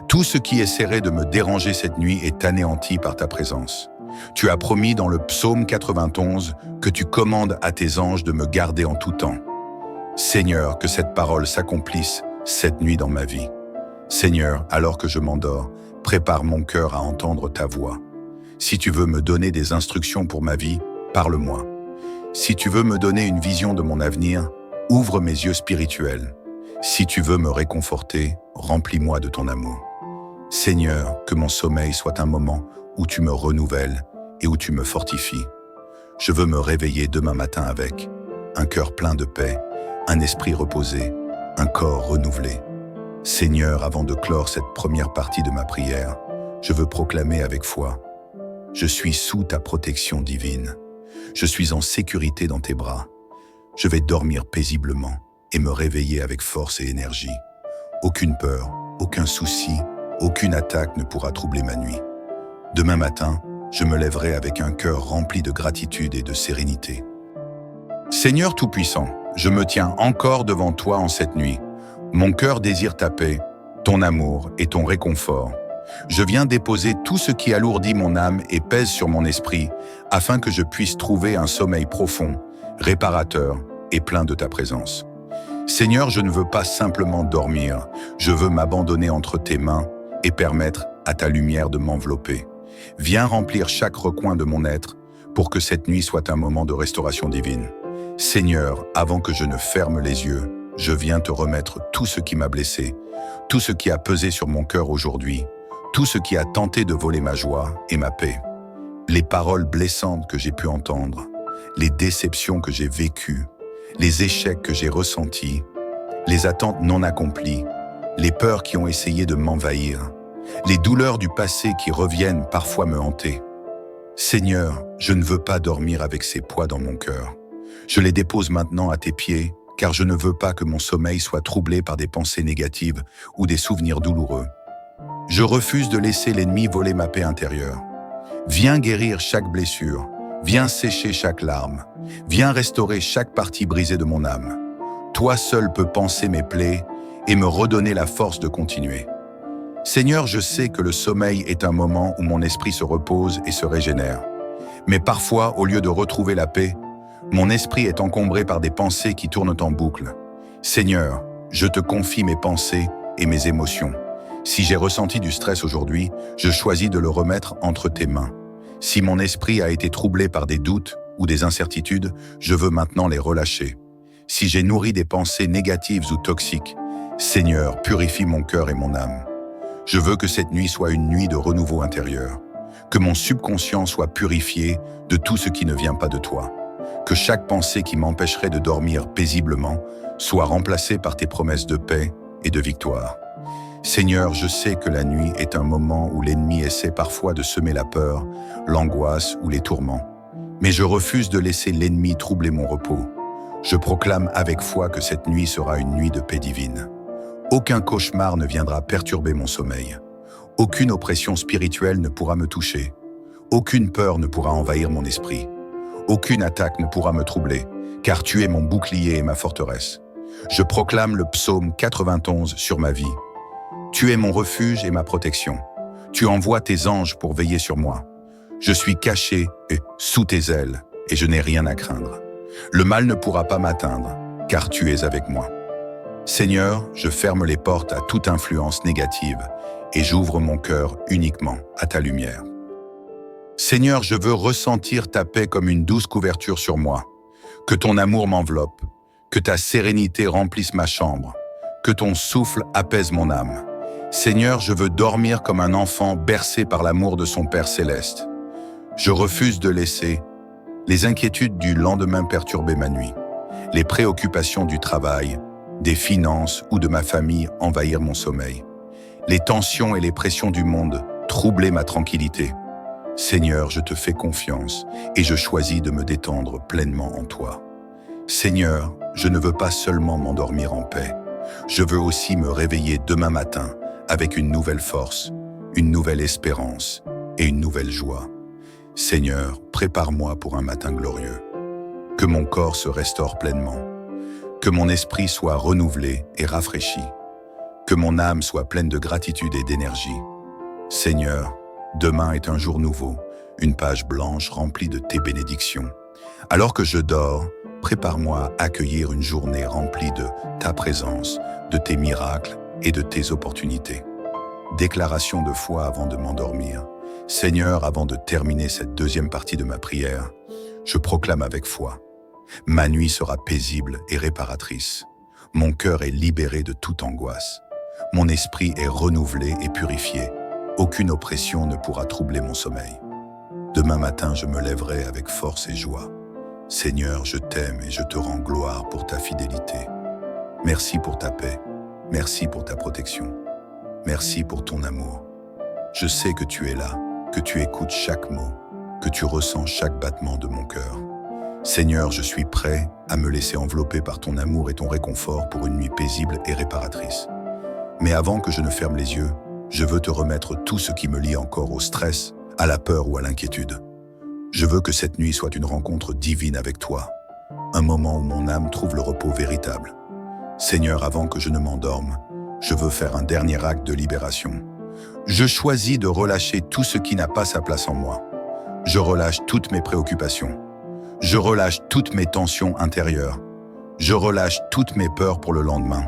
Tout ce qui essaierait de me déranger cette nuit est anéanti par ta présence. Tu as promis dans le psaume 91 que tu commandes à tes anges de me garder en tout temps. Seigneur, que cette parole s'accomplisse cette nuit dans ma vie. Seigneur, alors que je m'endors, prépare mon cœur à entendre ta voix. Si tu veux me donner des instructions pour ma vie, parle-moi. Si tu veux me donner une vision de mon avenir, ouvre mes yeux spirituels. Si tu veux me réconforter, remplis-moi de ton amour. Seigneur, que mon sommeil soit un moment où tu me renouvelles et où tu me fortifies. Je veux me réveiller demain matin avec un cœur plein de paix, un esprit reposé, un corps renouvelé. Seigneur, avant de clore cette première partie de ma prière, je veux proclamer avec foi: je suis sous ta protection divine. Je suis en sécurité dans tes bras. Je vais dormir paisiblement et me réveiller avec force et énergie. Aucune peur, aucun souci, aucune attaque ne pourra troubler ma nuit. Demain matin, je me lèverai avec un cœur rempli de gratitude et de sérénité. Seigneur Tout-Puissant, je me tiens encore devant toi en cette nuit. Mon cœur désire ta paix, ton amour et ton réconfort. Je viens déposer tout ce qui alourdit mon âme et pèse sur mon esprit, afin que je puisse trouver un sommeil profond, réparateur et plein de ta présence. Seigneur, je ne veux pas simplement dormir, je veux m'abandonner entre tes mains et permettre à ta lumière de m'envelopper. Viens remplir chaque recoin de mon être pour que cette nuit soit un moment de restauration divine. Seigneur, avant que je ne ferme les yeux, je viens te remettre tout ce qui m'a blessé, tout ce qui a pesé sur mon cœur aujourd'hui, tout ce qui a tenté de voler ma joie et ma paix. Les paroles blessantes que j'ai pu entendre, les déceptions que j'ai vécues, les échecs que j'ai ressentis, les attentes non accomplies, les peurs qui ont essayé de m'envahir, les douleurs du passé qui reviennent parfois me hanter. Seigneur, je ne veux pas dormir avec ces poids dans mon cœur. Je les dépose maintenant à tes pieds, car je ne veux pas que mon sommeil soit troublé par des pensées négatives ou des souvenirs douloureux. Je refuse de laisser l'ennemi voler ma paix intérieure. Viens guérir chaque blessure, viens sécher chaque larme, viens restaurer chaque partie brisée de mon âme. Toi seul peux panser mes plaies et me redonner la force de continuer. Seigneur, je sais que le sommeil est un moment où mon esprit se repose et se régénère. Mais parfois, au lieu de retrouver la paix, mon esprit est encombré par des pensées qui tournent en boucle. Seigneur, je te confie mes pensées et mes émotions. Si j'ai ressenti du stress aujourd'hui, je choisis de le remettre entre tes mains. Si mon esprit a été troublé par des doutes ou des incertitudes, je veux maintenant les relâcher. Si j'ai nourri des pensées négatives ou toxiques, Seigneur, purifie mon cœur et mon âme. Je veux que cette nuit soit une nuit de renouveau intérieur, que mon subconscient soit purifié de tout ce qui ne vient pas de toi, que chaque pensée qui m'empêcherait de dormir paisiblement soit remplacée par tes promesses de paix et de victoire. Seigneur, je sais que la nuit est un moment où l'ennemi essaie parfois de semer la peur, l'angoisse ou les tourments. Mais je refuse de laisser l'ennemi troubler mon repos. Je proclame avec foi que cette nuit sera une nuit de paix divine. Aucun cauchemar ne viendra perturber mon sommeil. Aucune oppression spirituelle ne pourra me toucher. Aucune peur ne pourra envahir mon esprit. Aucune attaque ne pourra me troubler, car tu es mon bouclier et ma forteresse. Je proclame le psaume 91 sur ma vie. Tu es mon refuge et ma protection. Tu envoies tes anges pour veiller sur moi. Je suis caché sous tes ailes et je n'ai rien à craindre. Le mal ne pourra pas m'atteindre, car tu es avec moi. Seigneur, je ferme les portes à toute influence négative et j'ouvre mon cœur uniquement à ta lumière. Seigneur, je veux ressentir ta paix comme une douce couverture sur moi. Que ton amour m'enveloppe, Que ta sérénité remplisse ma chambre, que ton souffle apaise mon âme. Seigneur, je veux dormir comme un enfant bercé par l'amour de son Père céleste. Je refuse de laisser les inquiétudes du lendemain perturber ma nuit, les préoccupations du travail, des finances ou de ma famille envahir mon sommeil, les tensions et les pressions du monde troubler ma tranquillité. Seigneur, je te fais confiance et je choisis de me détendre pleinement en toi. Seigneur, je ne veux pas seulement m'endormir en paix, je veux aussi me réveiller demain matin avec une nouvelle force, une nouvelle espérance et une nouvelle joie. Seigneur, prépare-moi pour un matin glorieux. Que mon corps se restaure pleinement, que mon esprit soit renouvelé et rafraîchi, que mon âme soit pleine de gratitude et d'énergie. Seigneur, demain est un jour nouveau, une page blanche remplie de tes bénédictions. Alors que je dors, prépare-moi à accueillir une journée remplie de ta présence, de tes miracles et de tes opportunités. Déclaration de foi avant de m'endormir. Seigneur, avant de terminer cette deuxième partie de ma prière, je proclame avec foi. Ma nuit sera paisible et réparatrice. Mon cœur est libéré de toute angoisse. Mon esprit est renouvelé et purifié. Aucune oppression ne pourra troubler mon sommeil. Demain matin, je me lèverai avec force et joie. Seigneur, je t'aime et je te rends gloire pour ta fidélité. Merci pour ta paix. Merci pour ta protection. Merci pour ton amour. Je sais que tu es là, que tu écoutes chaque mot, que tu ressens chaque battement de mon cœur. Seigneur, je suis prêt à me laisser envelopper par ton amour et ton réconfort pour une nuit paisible et réparatrice. Mais avant que je ne ferme les yeux, je veux te remettre tout ce qui me lie encore au stress, à la peur ou à l'inquiétude. Je veux que cette nuit soit une rencontre divine avec toi, un moment où mon âme trouve le repos véritable. Seigneur, avant que je ne m'endorme, je veux faire un dernier acte de libération. Je choisis de relâcher tout ce qui n'a pas sa place en moi. Je relâche toutes mes préoccupations. Je relâche toutes mes tensions intérieures. Je relâche toutes mes peurs pour le lendemain.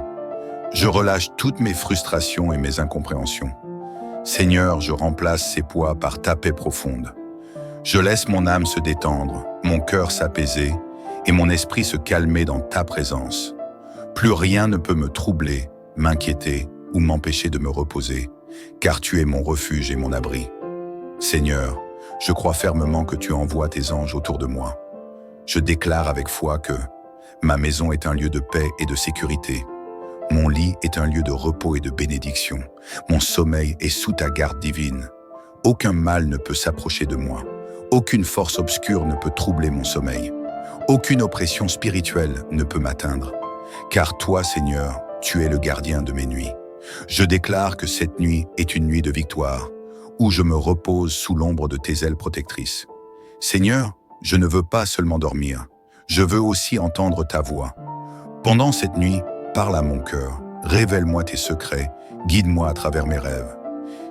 Je relâche toutes mes frustrations et mes incompréhensions. Seigneur, je remplace ces poids par ta paix profonde. Je laisse mon âme se détendre, mon cœur s'apaiser et mon esprit se calmer dans ta présence. Plus rien ne peut me troubler, m'inquiéter ou m'empêcher de me reposer, car tu es mon refuge et mon abri. Seigneur, je crois fermement que tu envoies tes anges autour de moi. Je déclare avec foi que ma maison est un lieu de paix et de sécurité. Mon lit est un lieu de repos et de bénédiction. Mon sommeil est sous ta garde divine. Aucun mal ne peut s'approcher de moi. Aucune force obscure ne peut troubler mon sommeil. Aucune oppression spirituelle ne peut m'atteindre. Car toi, Seigneur, tu es le gardien de mes nuits. Je déclare que cette nuit est une nuit de victoire, où je me repose sous l'ombre de tes ailes protectrices. Seigneur, je ne veux pas seulement dormir, je veux aussi entendre ta voix. Pendant cette nuit, parle à mon cœur, révèle-moi tes secrets, guide-moi à travers mes rêves.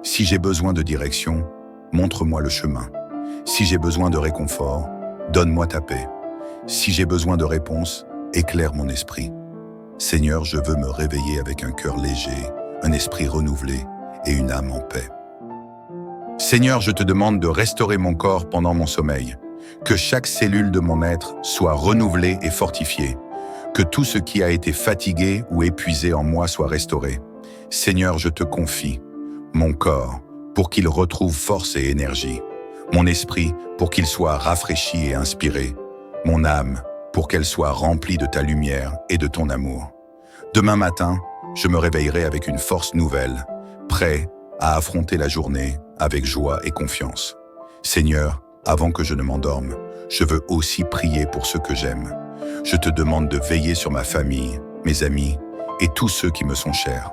Si j'ai besoin de direction, montre-moi le chemin. Si j'ai besoin de réconfort, donne-moi ta paix. Si j'ai besoin de réponse, éclaire mon esprit. Seigneur, je veux me réveiller avec un cœur léger, un esprit renouvelé et une âme en paix. Seigneur, je te demande de restaurer mon corps pendant mon sommeil, que chaque cellule de mon être soit renouvelée et fortifiée, que tout ce qui a été fatigué ou épuisé en moi soit restauré. Seigneur, je te confie mon corps pour qu'il retrouve force et énergie, mon esprit pour qu'il soit rafraîchi et inspiré, mon âme pour qu'elle soit remplie de ta lumière et de ton amour. Demain matin, je me réveillerai avec une force nouvelle, prêt à affronter la journée avec joie et confiance. Seigneur, avant que je ne m'endorme, je veux aussi prier pour ceux que j'aime. Je te demande de veiller sur ma famille, mes amis et tous ceux qui me sont chers.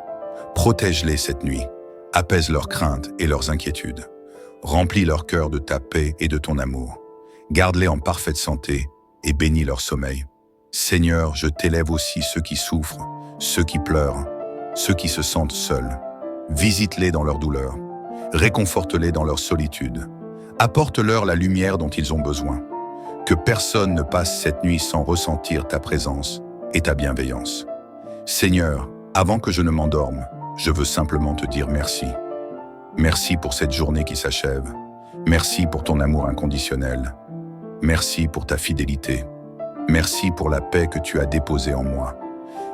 Protège-les cette nuit, apaise leurs craintes et leurs inquiétudes. Remplis leur cœur de ta paix et de ton amour. Garde-les en parfaite santé et bénis leur sommeil. Seigneur, je t'élève aussi ceux qui souffrent, ceux qui pleurent, ceux qui se sentent seuls. Visite-les dans leur douleur. Réconforte-les dans leur solitude. Apporte-leur la lumière dont ils ont besoin. Que personne ne passe cette nuit sans ressentir ta présence et ta bienveillance. Seigneur, avant que je ne m'endorme, je veux simplement te dire merci. Merci pour cette journée qui s'achève. Merci pour ton amour inconditionnel. Merci pour ta fidélité. Merci pour la paix que tu as déposée en moi.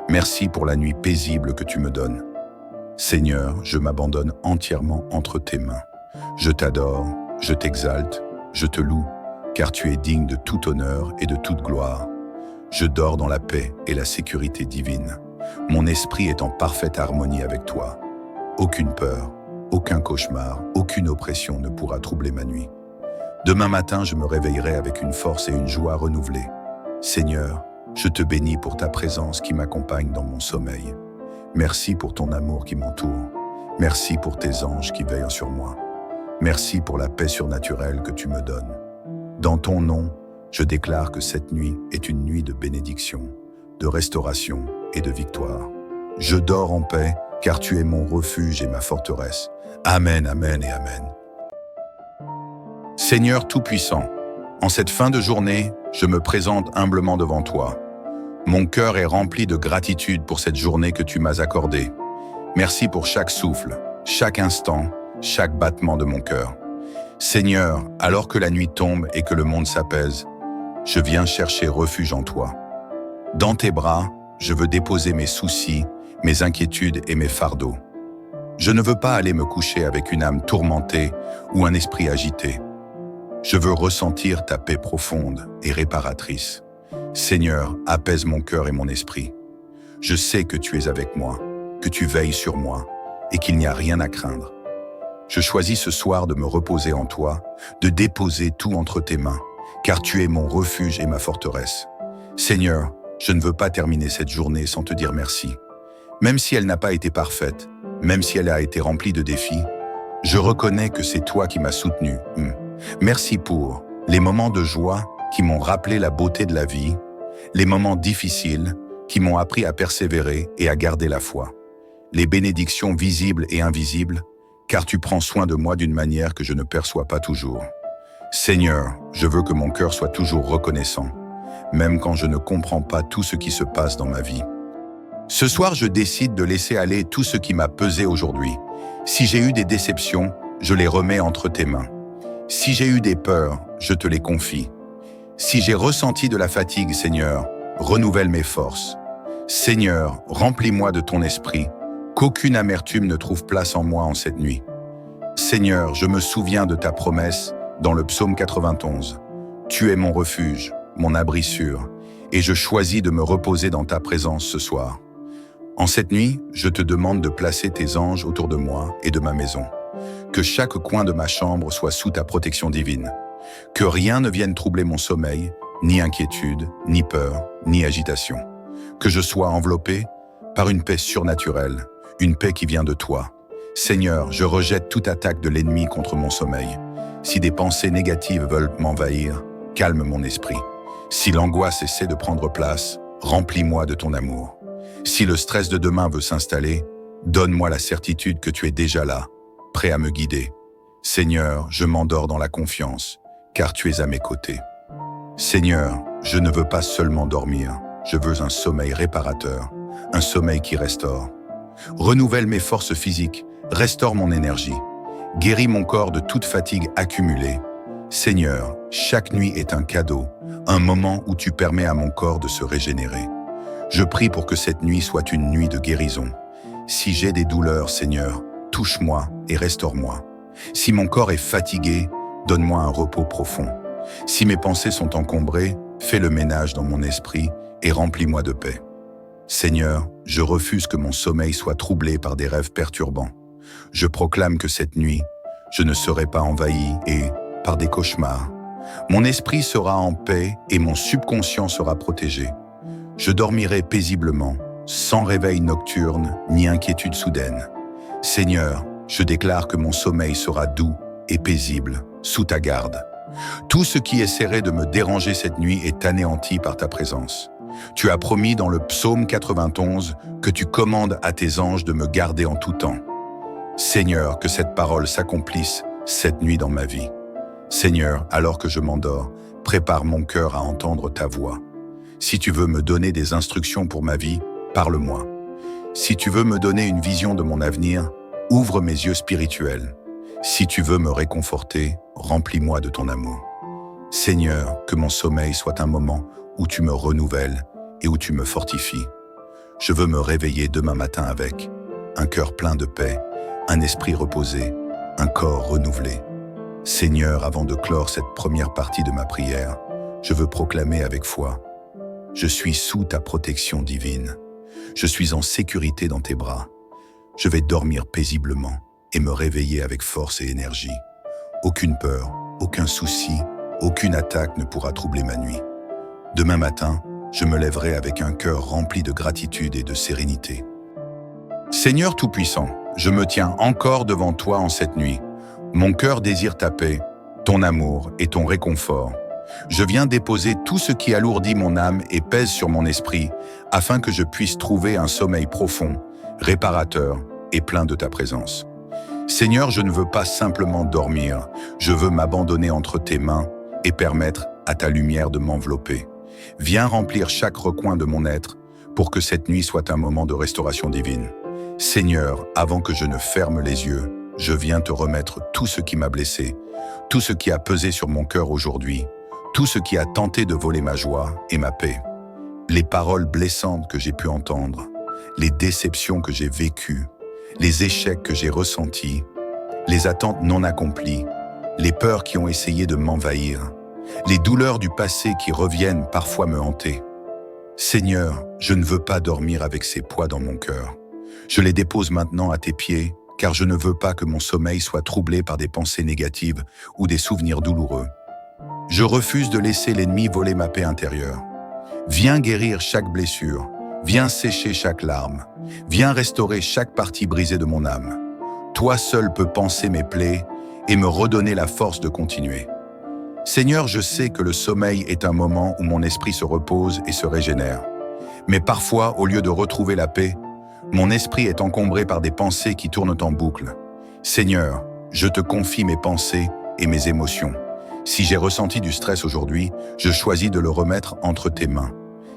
Merci pour la nuit paisible que tu me donnes. Seigneur, je m'abandonne entièrement entre tes mains. Je t'adore, je t'exalte, je te loue, car tu es digne de tout honneur et de toute gloire. Je dors dans la paix et la sécurité divine. Mon esprit est en parfaite harmonie avec toi. Aucune peur, aucun cauchemar, aucune oppression ne pourra troubler ma nuit. Demain matin, je me réveillerai avec une force et une joie renouvelées. Seigneur, je te bénis pour ta présence qui m'accompagne dans mon sommeil. Merci pour ton amour qui m'entoure. Merci pour tes anges qui veillent sur moi. Merci pour la paix surnaturelle que tu me donnes. Dans ton nom, je déclare que cette nuit est une nuit de bénédiction, de restauration et de victoire. Je dors en paix, car tu es mon refuge et ma forteresse. Amen, amen et amen. Seigneur Tout-Puissant, en cette fin de journée, je me présente humblement devant toi. Mon cœur est rempli de gratitude pour cette journée que tu m'as accordée. Merci pour chaque souffle, chaque instant, chaque battement de mon cœur. Seigneur, alors que la nuit tombe et que le monde s'apaise, je viens chercher refuge en toi. Dans tes bras, je veux déposer mes soucis, mes inquiétudes et mes fardeaux. Je ne veux pas aller me coucher avec une âme tourmentée ou un esprit agité. Je veux ressentir ta paix profonde et réparatrice. Seigneur, apaise mon cœur et mon esprit. Je sais que tu es avec moi, que tu veilles sur moi et qu'il n'y a rien à craindre. Je choisis ce soir de me reposer en toi, de déposer tout entre tes mains, car tu es mon refuge et ma forteresse. Seigneur, je ne veux pas terminer cette journée sans te dire merci. Même si elle n'a pas été parfaite, même si elle a été remplie de défis, je reconnais que c'est toi qui m'as soutenu. Merci pour les moments de joie qui m'ont rappelé la beauté de la vie, les moments difficiles qui m'ont appris à persévérer et à garder la foi, les bénédictions visibles et invisibles, car tu prends soin de moi d'une manière que je ne perçois pas toujours. Seigneur, je veux que mon cœur soit toujours reconnaissant, même quand je ne comprends pas tout ce qui se passe dans ma vie. Ce soir, je décide de laisser aller tout ce qui m'a pesé aujourd'hui. Si j'ai eu des déceptions, je les remets entre tes mains. Si j'ai eu des peurs, je te les confie. Si j'ai ressenti de la fatigue, Seigneur, renouvelle mes forces. Seigneur, remplis-moi de ton esprit, qu'aucune amertume ne trouve place en moi en cette nuit. Seigneur, je me souviens de ta promesse dans le psaume 91. Tu es mon refuge, mon abri sûr, et je choisis de me reposer dans ta présence ce soir. En cette nuit, je te demande de placer tes anges autour de moi et de ma maison. Que chaque coin de ma chambre soit sous ta protection divine. Que rien ne vienne troubler mon sommeil, ni inquiétude, ni peur, ni agitation. Que je sois enveloppé par une paix surnaturelle, une paix qui vient de toi. Seigneur, je rejette toute attaque de l'ennemi contre mon sommeil. Si des pensées négatives veulent m'envahir, calme mon esprit. Si l'angoisse essaie de prendre place, remplis-moi de ton amour. Si le stress de demain veut s'installer, donne-moi la certitude que tu es déjà là, prêt à me guider. Seigneur, je m'endors dans la confiance, car tu es à mes côtés. Seigneur, je ne veux pas seulement dormir, je veux un sommeil réparateur, un sommeil qui restaure. Renouvelle mes forces physiques, restaure mon énergie, guéris mon corps de toute fatigue accumulée. Seigneur, chaque nuit est un cadeau, un moment où tu permets à mon corps de se régénérer. Je prie pour que cette nuit soit une nuit de guérison. Si j'ai des douleurs, Seigneur, touche-moi et restaure-moi. Si mon corps est fatigué, donne-moi un repos profond. Si mes pensées sont encombrées, fais le ménage dans mon esprit et remplis-moi de paix. Seigneur, je refuse que mon sommeil soit troublé par des rêves perturbants. Je proclame que cette nuit, je ne serai pas envahi et, par des cauchemars, mon esprit sera en paix et mon subconscient sera protégé. Je dormirai paisiblement, sans réveil nocturne ni inquiétude soudaine. Seigneur, je déclare que mon sommeil sera doux et paisible, sous ta garde. Tout ce qui essaierait de me déranger cette nuit est anéanti par ta présence. Tu as promis dans le psaume 91 que tu commandes à tes anges de me garder en tout temps. Seigneur, que cette parole s'accomplisse cette nuit dans ma vie. Seigneur, alors que je m'endors, prépare mon cœur à entendre ta voix. Si tu veux me donner des instructions pour ma vie, parle-moi. Si tu veux me donner une vision de mon avenir, ouvre mes yeux spirituels. Si tu veux me réconforter, remplis-moi de ton amour. Seigneur, que mon sommeil soit un moment où tu me renouvelles et où tu me fortifies. Je veux me réveiller demain matin avec un cœur plein de paix, un esprit reposé, un corps renouvelé. Seigneur, avant de clore cette première partie de ma prière, je veux proclamer avec foi: je suis sous ta protection divine. Je suis en sécurité dans tes bras. Je vais dormir paisiblement et me réveiller avec force et énergie. Aucune peur, aucun souci, aucune attaque ne pourra troubler ma nuit. Demain matin, je me lèverai avec un cœur rempli de gratitude et de sérénité. Seigneur Tout-Puissant, je me tiens encore devant toi en cette nuit. Mon cœur désire ta paix, ton amour et ton réconfort. Je viens déposer tout ce qui alourdit mon âme et pèse sur mon esprit, afin que je puisse trouver un sommeil profond, réparateur et plein de ta présence. Seigneur, je ne veux pas simplement dormir, je veux m'abandonner entre tes mains et permettre à ta lumière de m'envelopper. Viens remplir chaque recoin de mon être pour que cette nuit soit un moment de restauration divine. Seigneur, avant que je ne ferme les yeux, je viens te remettre tout ce qui m'a blessé, tout ce qui a pesé sur mon cœur aujourd'hui, tout ce qui a tenté de voler ma joie et ma paix. Les paroles blessantes que j'ai pu entendre, les déceptions que j'ai vécues, les échecs que j'ai ressentis, les attentes non accomplies, les peurs qui ont essayé de m'envahir, les douleurs du passé qui reviennent parfois me hanter. Seigneur, je ne veux pas dormir avec ces poids dans mon cœur. Je les dépose maintenant à tes pieds, car je ne veux pas que mon sommeil soit troublé par des pensées négatives ou des souvenirs douloureux. Je refuse de laisser l'ennemi voler ma paix intérieure. Viens guérir chaque blessure, viens sécher chaque larme, viens restaurer chaque partie brisée de mon âme. Toi seul peux panser mes plaies et me redonner la force de continuer. Seigneur, je sais que le sommeil est un moment où mon esprit se repose et se régénère. Mais parfois, au lieu de retrouver la paix, mon esprit est encombré par des pensées qui tournent en boucle. Seigneur, je te confie mes pensées et mes émotions. Si j'ai ressenti du stress aujourd'hui, je choisis de le remettre entre tes mains.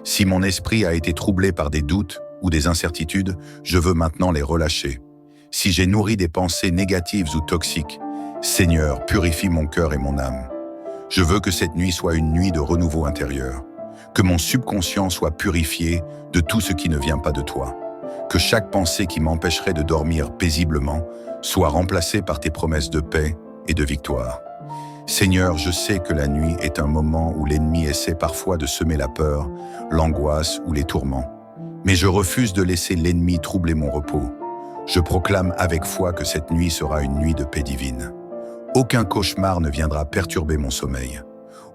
Si mon esprit a été troublé par des doutes ou des incertitudes, je veux maintenant les relâcher. Si j'ai nourri des pensées négatives ou toxiques, Seigneur, purifie mon cœur et mon âme. Je veux que cette nuit soit une nuit de renouveau intérieur, que mon subconscient soit purifié de tout ce qui ne vient pas de toi, que chaque pensée qui m'empêcherait de dormir paisiblement soit remplacée par tes promesses de paix et de victoire. Seigneur, je sais que la nuit est un moment où l'ennemi essaie parfois de semer la peur, l'angoisse ou les tourments. Mais je refuse de laisser l'ennemi troubler mon repos. Je proclame avec foi que cette nuit sera une nuit de paix divine. Aucun cauchemar ne viendra perturber mon sommeil.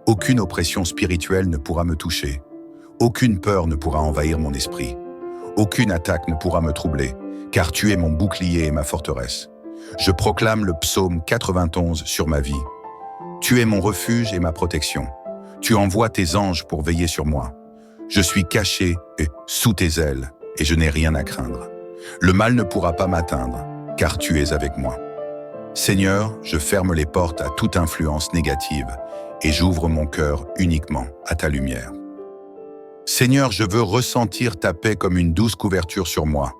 Aucune oppression spirituelle ne pourra me toucher. Aucune peur ne pourra envahir mon esprit. Aucune attaque ne pourra me troubler, car tu es mon bouclier et ma forteresse. Je proclame le psaume 91 sur ma vie. Tu es mon refuge et ma protection. Tu envoies tes anges pour veiller sur moi. Je suis caché sous tes ailes et je n'ai rien à craindre. Le mal ne pourra pas m'atteindre, car tu es avec moi. Seigneur, je ferme les portes à toute influence négative et j'ouvre mon cœur uniquement à ta lumière. Seigneur, je veux ressentir ta paix comme une douce couverture sur moi.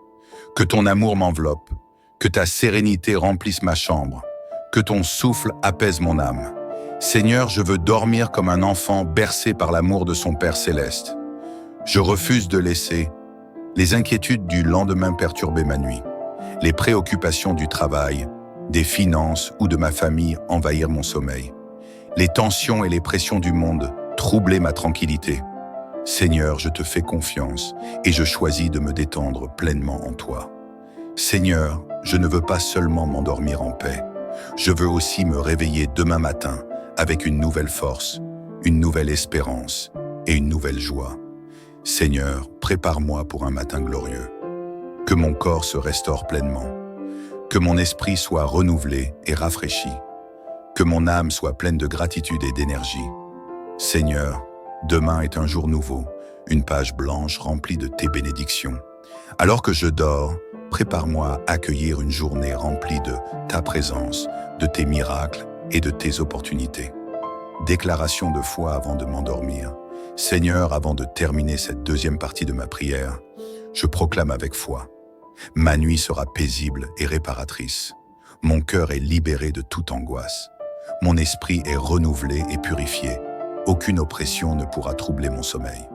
Que ton amour m'enveloppe, que ta sérénité remplisse ma chambre, que ton souffle apaise mon âme. Seigneur, je veux dormir comme un enfant bercé par l'amour de son Père céleste. Je refuse de laisser les inquiétudes du lendemain perturber ma nuit, les préoccupations du travail, des finances ou de ma famille envahir mon sommeil, les tensions et les pressions du monde troubler ma tranquillité. Seigneur, je te fais confiance et je choisis de me détendre pleinement en toi. Seigneur, je ne veux pas seulement m'endormir en paix, je veux aussi me réveiller demain matin avec une nouvelle force, une nouvelle espérance et une nouvelle joie. Seigneur, prépare-moi pour un matin glorieux. Que mon corps se restaure pleinement, que mon esprit soit renouvelé et rafraîchi, que mon âme soit pleine de gratitude et d'énergie. Seigneur, demain est un jour nouveau, une page blanche remplie de tes bénédictions. Alors que je dors, prépare-moi à accueillir une journée remplie de ta présence, de tes miracles et de tes opportunités. Déclaration de foi avant de m'endormir. Seigneur, avant de terminer cette deuxième partie de ma prière, je proclame avec foi: ma nuit sera paisible et réparatrice. Mon cœur est libéré de toute angoisse. Mon esprit est renouvelé et purifié. Aucune oppression ne pourra troubler mon sommeil.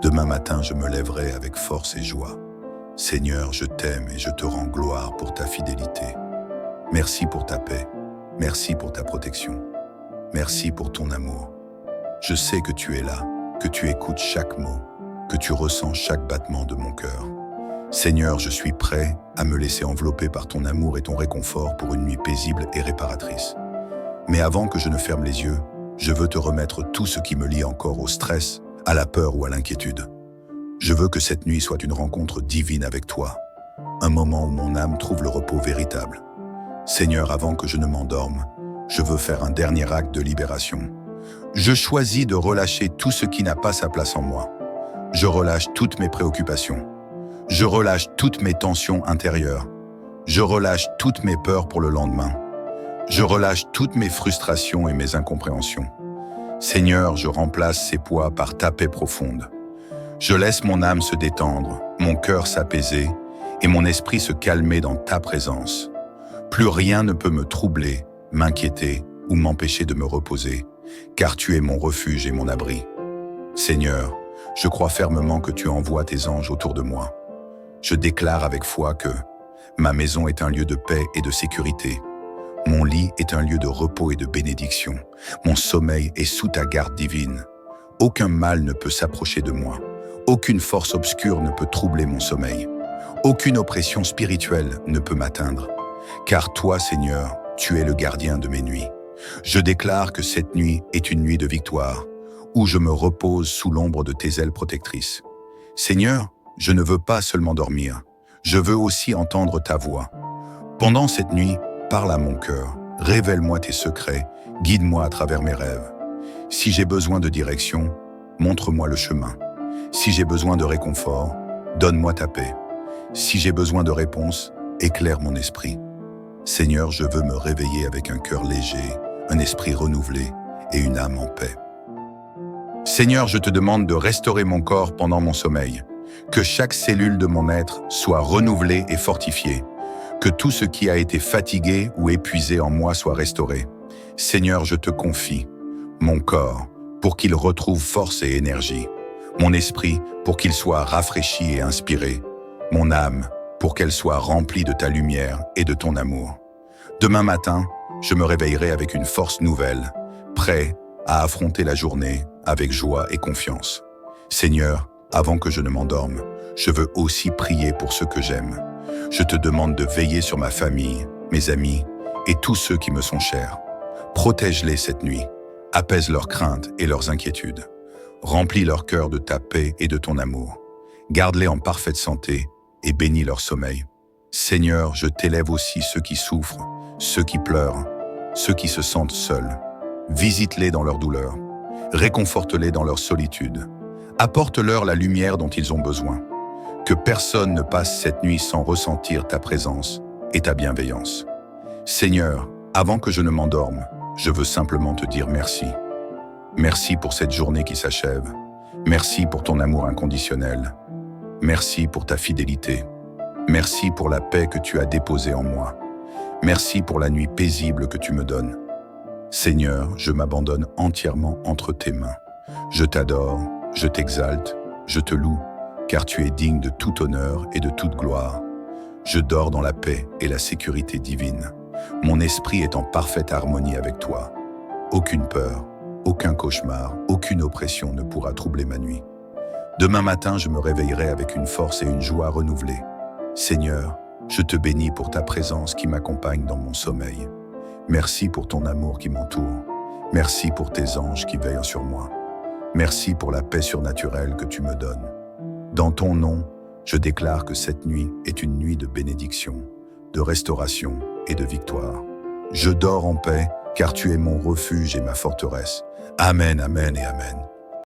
Demain matin, je me lèverai avec force et joie. Seigneur, je t'aime et je te rends gloire pour ta fidélité. Merci pour ta paix. Merci pour ta protection. Merci pour ton amour. Je sais que tu es là, que tu écoutes chaque mot, que tu ressens chaque battement de mon cœur. Seigneur, je suis prêt à me laisser envelopper par ton amour et ton réconfort pour une nuit paisible et réparatrice. Mais avant que je ne ferme les yeux, je veux te remettre tout ce qui me lie encore au stress, à la peur ou à l'inquiétude. Je veux que cette nuit soit une rencontre divine avec toi, un moment où mon âme trouve le repos véritable. Seigneur, avant que je ne m'endorme, je veux faire un dernier acte de libération. Je choisis de relâcher tout ce qui n'a pas sa place en moi. Je relâche toutes mes préoccupations. Je relâche toutes mes tensions intérieures. Je relâche toutes mes peurs pour le lendemain. Je relâche toutes mes frustrations et mes incompréhensions. Seigneur, je remplace ces poids par ta paix profonde. Je laisse mon âme se détendre, mon cœur s'apaiser et mon esprit se calmer dans ta présence. Plus rien ne peut me troubler, m'inquiéter ou m'empêcher de me reposer, car tu es mon refuge et mon abri. Seigneur, je crois fermement que tu envoies tes anges autour de moi. Je déclare avec foi que ma maison est un lieu de paix et de sécurité. Mon lit est un lieu de repos et de bénédiction. Mon sommeil est sous ta garde divine. Aucun mal ne peut s'approcher de moi. Aucune force obscure ne peut troubler mon sommeil. Aucune oppression spirituelle ne peut m'atteindre. Car toi, Seigneur, tu es le gardien de mes nuits. Je déclare que cette nuit est une nuit de victoire, où je me repose sous l'ombre de tes ailes protectrices. Seigneur, je ne veux pas seulement dormir, je veux aussi entendre ta voix. Pendant cette nuit, parle à mon cœur, révèle-moi tes secrets, guide-moi à travers mes rêves. Si j'ai besoin de direction, montre-moi le chemin. Si j'ai besoin de réconfort, donne-moi ta paix. Si j'ai besoin de réponse, éclaire mon esprit. Seigneur, je veux me réveiller avec un cœur léger, un esprit renouvelé et une âme en paix. Seigneur, je te demande de restaurer mon corps pendant mon sommeil, que chaque cellule de mon être soit renouvelée et fortifiée, que tout ce qui a été fatigué ou épuisé en moi soit restauré. Seigneur, je te confie mon corps pour qu'il retrouve force et énergie, mon esprit pour qu'il soit rafraîchi et inspiré, mon âme pour qu'elle soit remplie de ta lumière et de ton amour. Demain matin, je me réveillerai avec une force nouvelle, prêt à affronter la journée avec joie et confiance. Seigneur, avant que je ne m'endorme, je veux aussi prier pour ceux que j'aime. Je te demande de veiller sur ma famille, mes amis et tous ceux qui me sont chers. Protège-les cette nuit, apaise leurs craintes et leurs inquiétudes. Remplis leur cœur de ta paix et de ton amour. Garde-les en parfaite santé et bénis leur sommeil. Seigneur, je t'élève aussi ceux qui souffrent, ceux qui pleurent, ceux qui se sentent seuls. Visite-les dans leur douleur. Réconforte-les dans leur solitude. Apporte-leur la lumière dont ils ont besoin. Que personne ne passe cette nuit sans ressentir ta présence et ta bienveillance. Seigneur, avant que je ne m'endorme, je veux simplement te dire merci. Merci pour cette journée qui s'achève. Merci pour ton amour inconditionnel. Merci pour ta fidélité. Merci pour la paix que tu as déposée en moi. Merci pour la nuit paisible que tu me donnes. Seigneur, je m'abandonne entièrement entre tes mains. Je t'adore, je t'exalte, je te loue, car tu es digne de tout honneur et de toute gloire. Je dors dans la paix et la sécurité divine. Mon esprit est en parfaite harmonie avec toi. Aucune peur, aucun cauchemar, aucune oppression ne pourra troubler ma nuit. Demain matin, je me réveillerai avec une force et une joie renouvelées. Seigneur, je te bénis pour ta présence qui m'accompagne dans mon sommeil. Merci pour ton amour qui m'entoure. Merci pour tes anges qui veillent sur moi. Merci pour la paix surnaturelle que tu me donnes. Dans ton nom, je déclare que cette nuit est une nuit de bénédiction, de restauration et de victoire. Je dors en paix, car tu es mon refuge et ma forteresse. Amen, amen et amen.